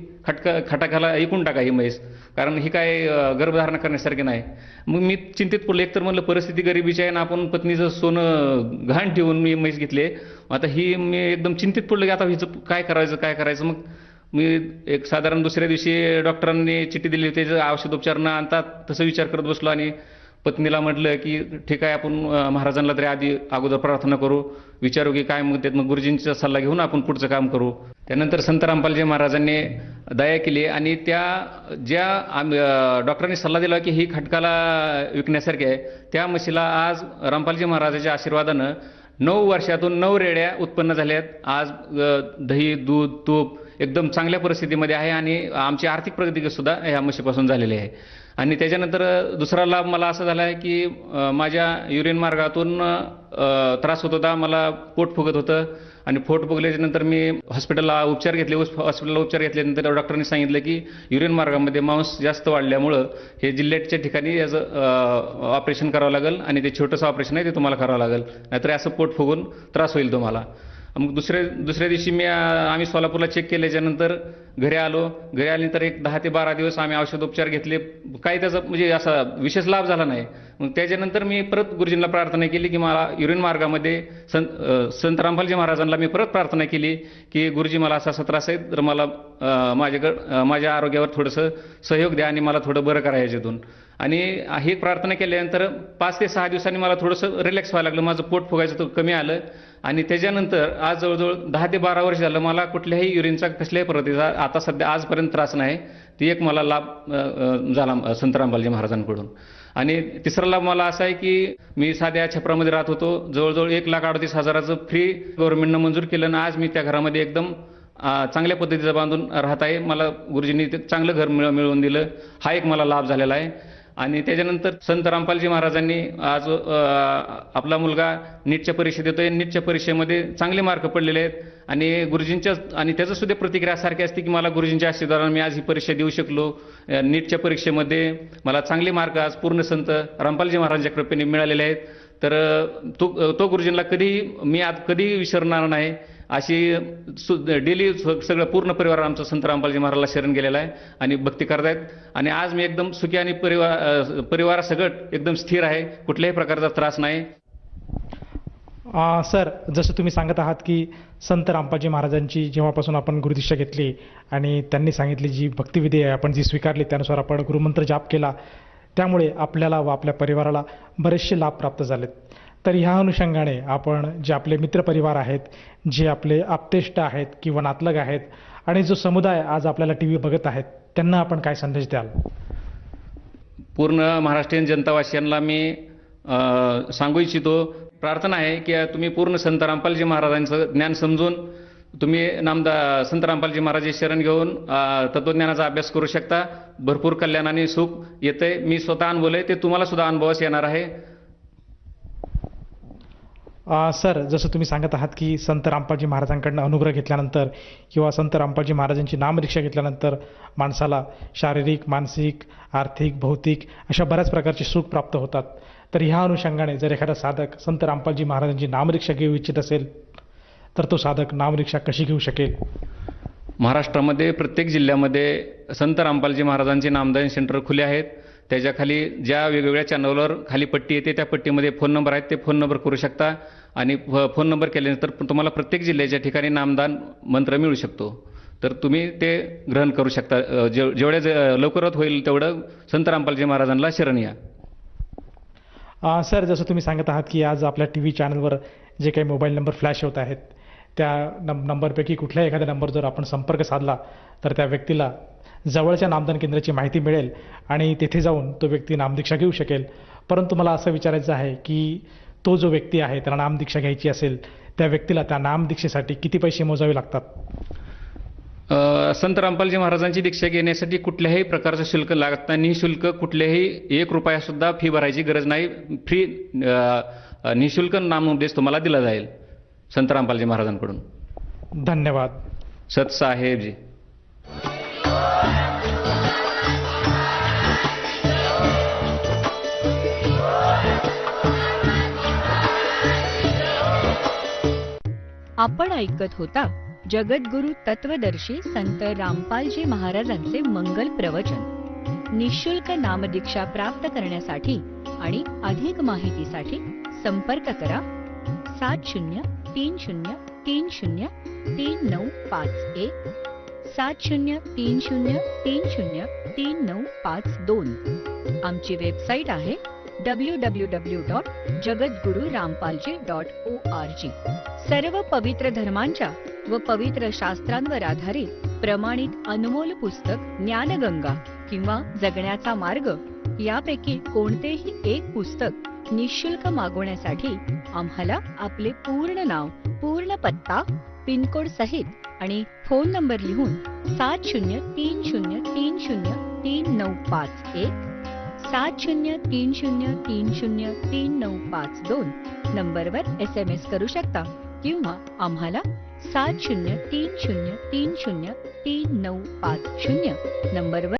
खटाखाला ऐकून टाका ही म्हैस, कारण ही काय गर्भधारणा करण्यासारखी नाही. मग मी चिंतित पडलो. एकतर म्हणलं परिस्थिती गरिबीची आहे ना आपण पत्नीचं सोनं घाण ठेवून मी म्हैस घेतली. आता ही मी एकदम चिंतित पडलो की आता हिचं काय करायचं. मग मी एक साधारण दुसऱ्या दिवशी डॉक्टरांनी चिठ्ठी दिली, त्याचं औषधोपचार न आणता तसं विचार करत बसलो आणि पत्नीला म्हटलं की ठीक आहे आपण महाराजांना तरी अगोदर प्रार्थना करू, विचारू की काय मग मग गुरुजींचा सल्ला घेऊन आपण पुढचं काम करू. त्यानंतर संत रामपालजी महाराजांनी दया केली आणि ज्या डॉक्टरांनी सल्ला दिला की ही खटकाला विकण्यासारखी आहे, त्या म्हशीला आज रामपालजी महाराजांच्या आशीर्वादानं 9 वर्षातून 9 रेड्या उत्पन्न झाल्यात. आज दही, दूध, तूप एकदम चांगल्या परिस्थितीमध्ये आहे आणि आमची आर्थिक प्रगती सुद्धा ह्या म्हशीपासून झालेली आहे. आणि त्याच्यानंतर दुसरा लाभ मला असा झाला आहे की माझ्या युरिन मार्गातून त्रास होत होता, मला पोट फुगत होतं आणि पोट फुगल्याच्या नंतर मी हॉस्पिटलला उपचार घेतल्यानंतर डॉक्टरांनी सांगितलं की युरिन मार्गामध्ये मांस जास्त वाढल्यामुळं हे जिल्ह्याच्या ठिकाणी याचं ऑपरेशन करावं लागेल आणि ते छोटंसं ऑपरेशन आहे ते तुम्हाला करावं लागेल, नाहीतर असं पोट फुगून त्रास होईल तुम्हाला. मग दुसऱ्या दिवशी आम्ही सोलापूरला चेक केल्याच्यानंतर घरी आल्यानंतर एक 10 ते 12 दिवस आम्ही औषधोपचार घेतले. काही त्याचा म्हणजे असा विशेष लाभ झाला नाही. मग त्याच्यानंतर मी परत गुरुजींना प्रार्थना केली की मला युरिन मार्गामध्ये संत रामपालजी महाराजांना मी परत प्रार्थना केली की गुरुजी मला असा त्रास आहे, तर मला माझ्या आरोग्यावर थोडंसं सहयोग द्या आणि मला थोडं बरं करा याच्यातून. आणि ही प्रार्थना केल्यानंतर 5 ते 6 दिवसांनी मला थोडंसं रिलॅक्स व्हायला लागलं, माझं पोट फुगायचं कमी आलं. आणि त्याच्यानंतर आज जवळजवळ 10 ते 12 वर्ष झालं मला कुठल्याही युरिनचा कसल्याही पद्धतीचा आता सध्या आजपर्यंत त्रास नाही. ती एक मला लाभ झाला संत रामपालजी महाराजांकडून. आणि तिसरा लाभ मला असा आहे की मी साध्या छपरामध्ये राहत होतो, जवळजवळ 1,38,000 फ्री गव्हर्नमेंटनं मंजूर केलं आणि आज मी त्या घरामध्ये एकदम चांगल्या पद्धतीचं बांधून राहत आहे. मला गुरुजींनी ते चांगलं घर मिळवून दिलं, हा एक मला लाभ झालेला आहे. आणि त्याच्यानंतर संत रामपालजी महाराजांनी आज आपला मुलगा नीटच्या परीक्षेत देतोय, नीटच्या परीक्षेमध्ये चांगले मार्क पडलेले आहेत. आणि गुरुजींच्या आणि त्याचं सुद्धा प्रतिक्रिया सारखी असते की मला गुरुजींच्या आशीर्वादाने मी आज ही परीक्षा देऊ शकलो. नीटच्या परीक्षेमध्ये मला चांगले मार्क आज पूर्ण संत रामपालजी महाराजांच्या कृपेने मिळालेले आहेत. तर तो गुरुजींना कधीही विसरणार नाही. अशी डेली सगळं पूर्ण परिवार आमचा संत रामपालजी महाराजला शरण गेलेला आहे आणि भक्ती करतायत. आणि आज मी एकदम सुखी आणि परिवारासकट एकदम स्थिर आहे, कुठल्याही प्रकारचा त्रास नाही. सर, जसं तुम्ही सांगत आहात की संत रामपालजी महाराजांची जेव्हापासून आपण गुरुदीक्षा घेतली आणि त्यांनी सांगितली जी भक्तिविधी आहे आपण जी स्वीकारली त्यानुसार आपण गुरुमंत्र जाप केला, त्यामुळे आपल्याला व आपल्या परिवाराला बरेचसे लाभ प्राप्त झालेत. तर ह्या अनुषंगाने आपण जे आपले मित्रपरिवार आहेत, जे आपले आप्तेष्ट आहेत किंवा नातलग आहेत आणि जो समुदाय आज आपल्याला TV बघत आहेत, त्यांना आपण काय संदेश द्याल? पूर्ण महाराष्ट्रीयन जनतावासियांना मी सांगू इच्छितो, प्रार्थना आहे की तुम्ही पूर्ण संत रामपालजी महाराजांचं ज्ञान समजून तुम्ही संत रामपालजी महाराज शरण घेऊन तत्वज्ञानाचा अभ्यास करू शकता. भरपूर कल्याण आणि सुख येतंय. मी स्वतः अनुभवलंय, ते तुम्हाला सुद्धा अनुभवास येणार आहे. सर, जसं तुम्ही सांगत आहात की संत रामपालजी महाराजांकडनं अनुग्रह घेतल्यानंतर किंवा संत रामपालजी महाराजांची नामदीक्षा घेतल्यानंतर माणसाला शारीरिक, मानसिक, आर्थिक, भौतिक अशा बऱ्याच प्रकारचे सुख प्राप्त होतात. तर ह्या अनुषंगाने जर एखादा साधक संत रामपालजी महाराजांची नामदीक्षा घेऊ इच्छित असेल तर तो साधक नामदीक्षा कशी घेऊ शकेल? महाराष्ट्रामध्ये प्रत्येक जिल्ह्यामध्ये संत रामपालजी महाराजांचे नामदान सेंटर खुले आहेत. त्याच्या खाली ज्या वेगवेगळ्या चॅनलवर खाली पट्टी येते त्या पट्टीमध्ये फोन नंबर आहेत, ते फोन नंबर करू शकता. आणि फोन नंबर केल्यानंतर तुम्हाला प्रत्येक जिल्ह्याच्या ठिकाणी नामदान मंत्र मिळू शकतो. तर तुम्ही ते ग्रहण करू शकता. जेवढ्या लवकरात होईल तेवढं संत रामपालजी महाराजांना शरण या. सर, जसं तुम्ही सांगत आहात की आज आपल्या TV चॅनलवर जे काही मोबाईल नंबर फ्लॅश होत आहेत त्या नंबरपैकी कुठल्याही एखाद्या नंबर जर आपण संपर्क साधला तर त्या व्यक्तीला जवळच्या नामदान केंद्राची माहिती मिळेल आणि तेथे जाऊन तो व्यक्ती नामदीक्षा घेऊ शकेल. परंतु मला असं विचारायचं आहे की तो जो व्यक्ती आहे त्याला नामदीक्षा घ्यायची असेल त्या व्यक्तीला त्या नामदीक्षेसाठी किती पैसे मोजावे लागतात? संत रामपालजी महाराजांची दीक्षा घेण्यासाठी कुठल्याही प्रकारचं शुल्क लागत नाही. निःशुल्क कुठल्याही 1 रुपया सुद्धा फी भरायची गरज नाही. फ्री निःशुल्क नामोपदेश तुम्हाला दिला जाईल संत रामपालजी महाराजांकडून. धन्यवाद. सत साहेबजी. आपण ऐकत होता जगद्गुरु तत्वदर्शी संत रामपालजी महाराजांचे मंगल प्रवचन. निःशुल्क नामदीक्षा प्राप्त करण्यासाठी आणि अधिक माहितीसाठी संपर्क करा 7030303951 7030303952. आमची वेबसाईट आहे www.jagadgururampalji.org. सर्व पवित्र धर्मांच्या व पवित्र शास्त्रांवर आधारित प्रमाणित अनमोल पुस्तक ज्ञानगंगा किंवा जगण्याचा मार्ग यापैकी कोणतेही एक पुस्तक निःशुल्क मागवण्यासाठी आम्हाला आपले पूर्ण नाव, पूर्ण पत्ता, पिनकोड सहित आणि फोन नंबर लिहून 7030303951 7030303952 नंबरवर SMS करू शकता. किंवा आम्हाला 7030303950 नंबरवर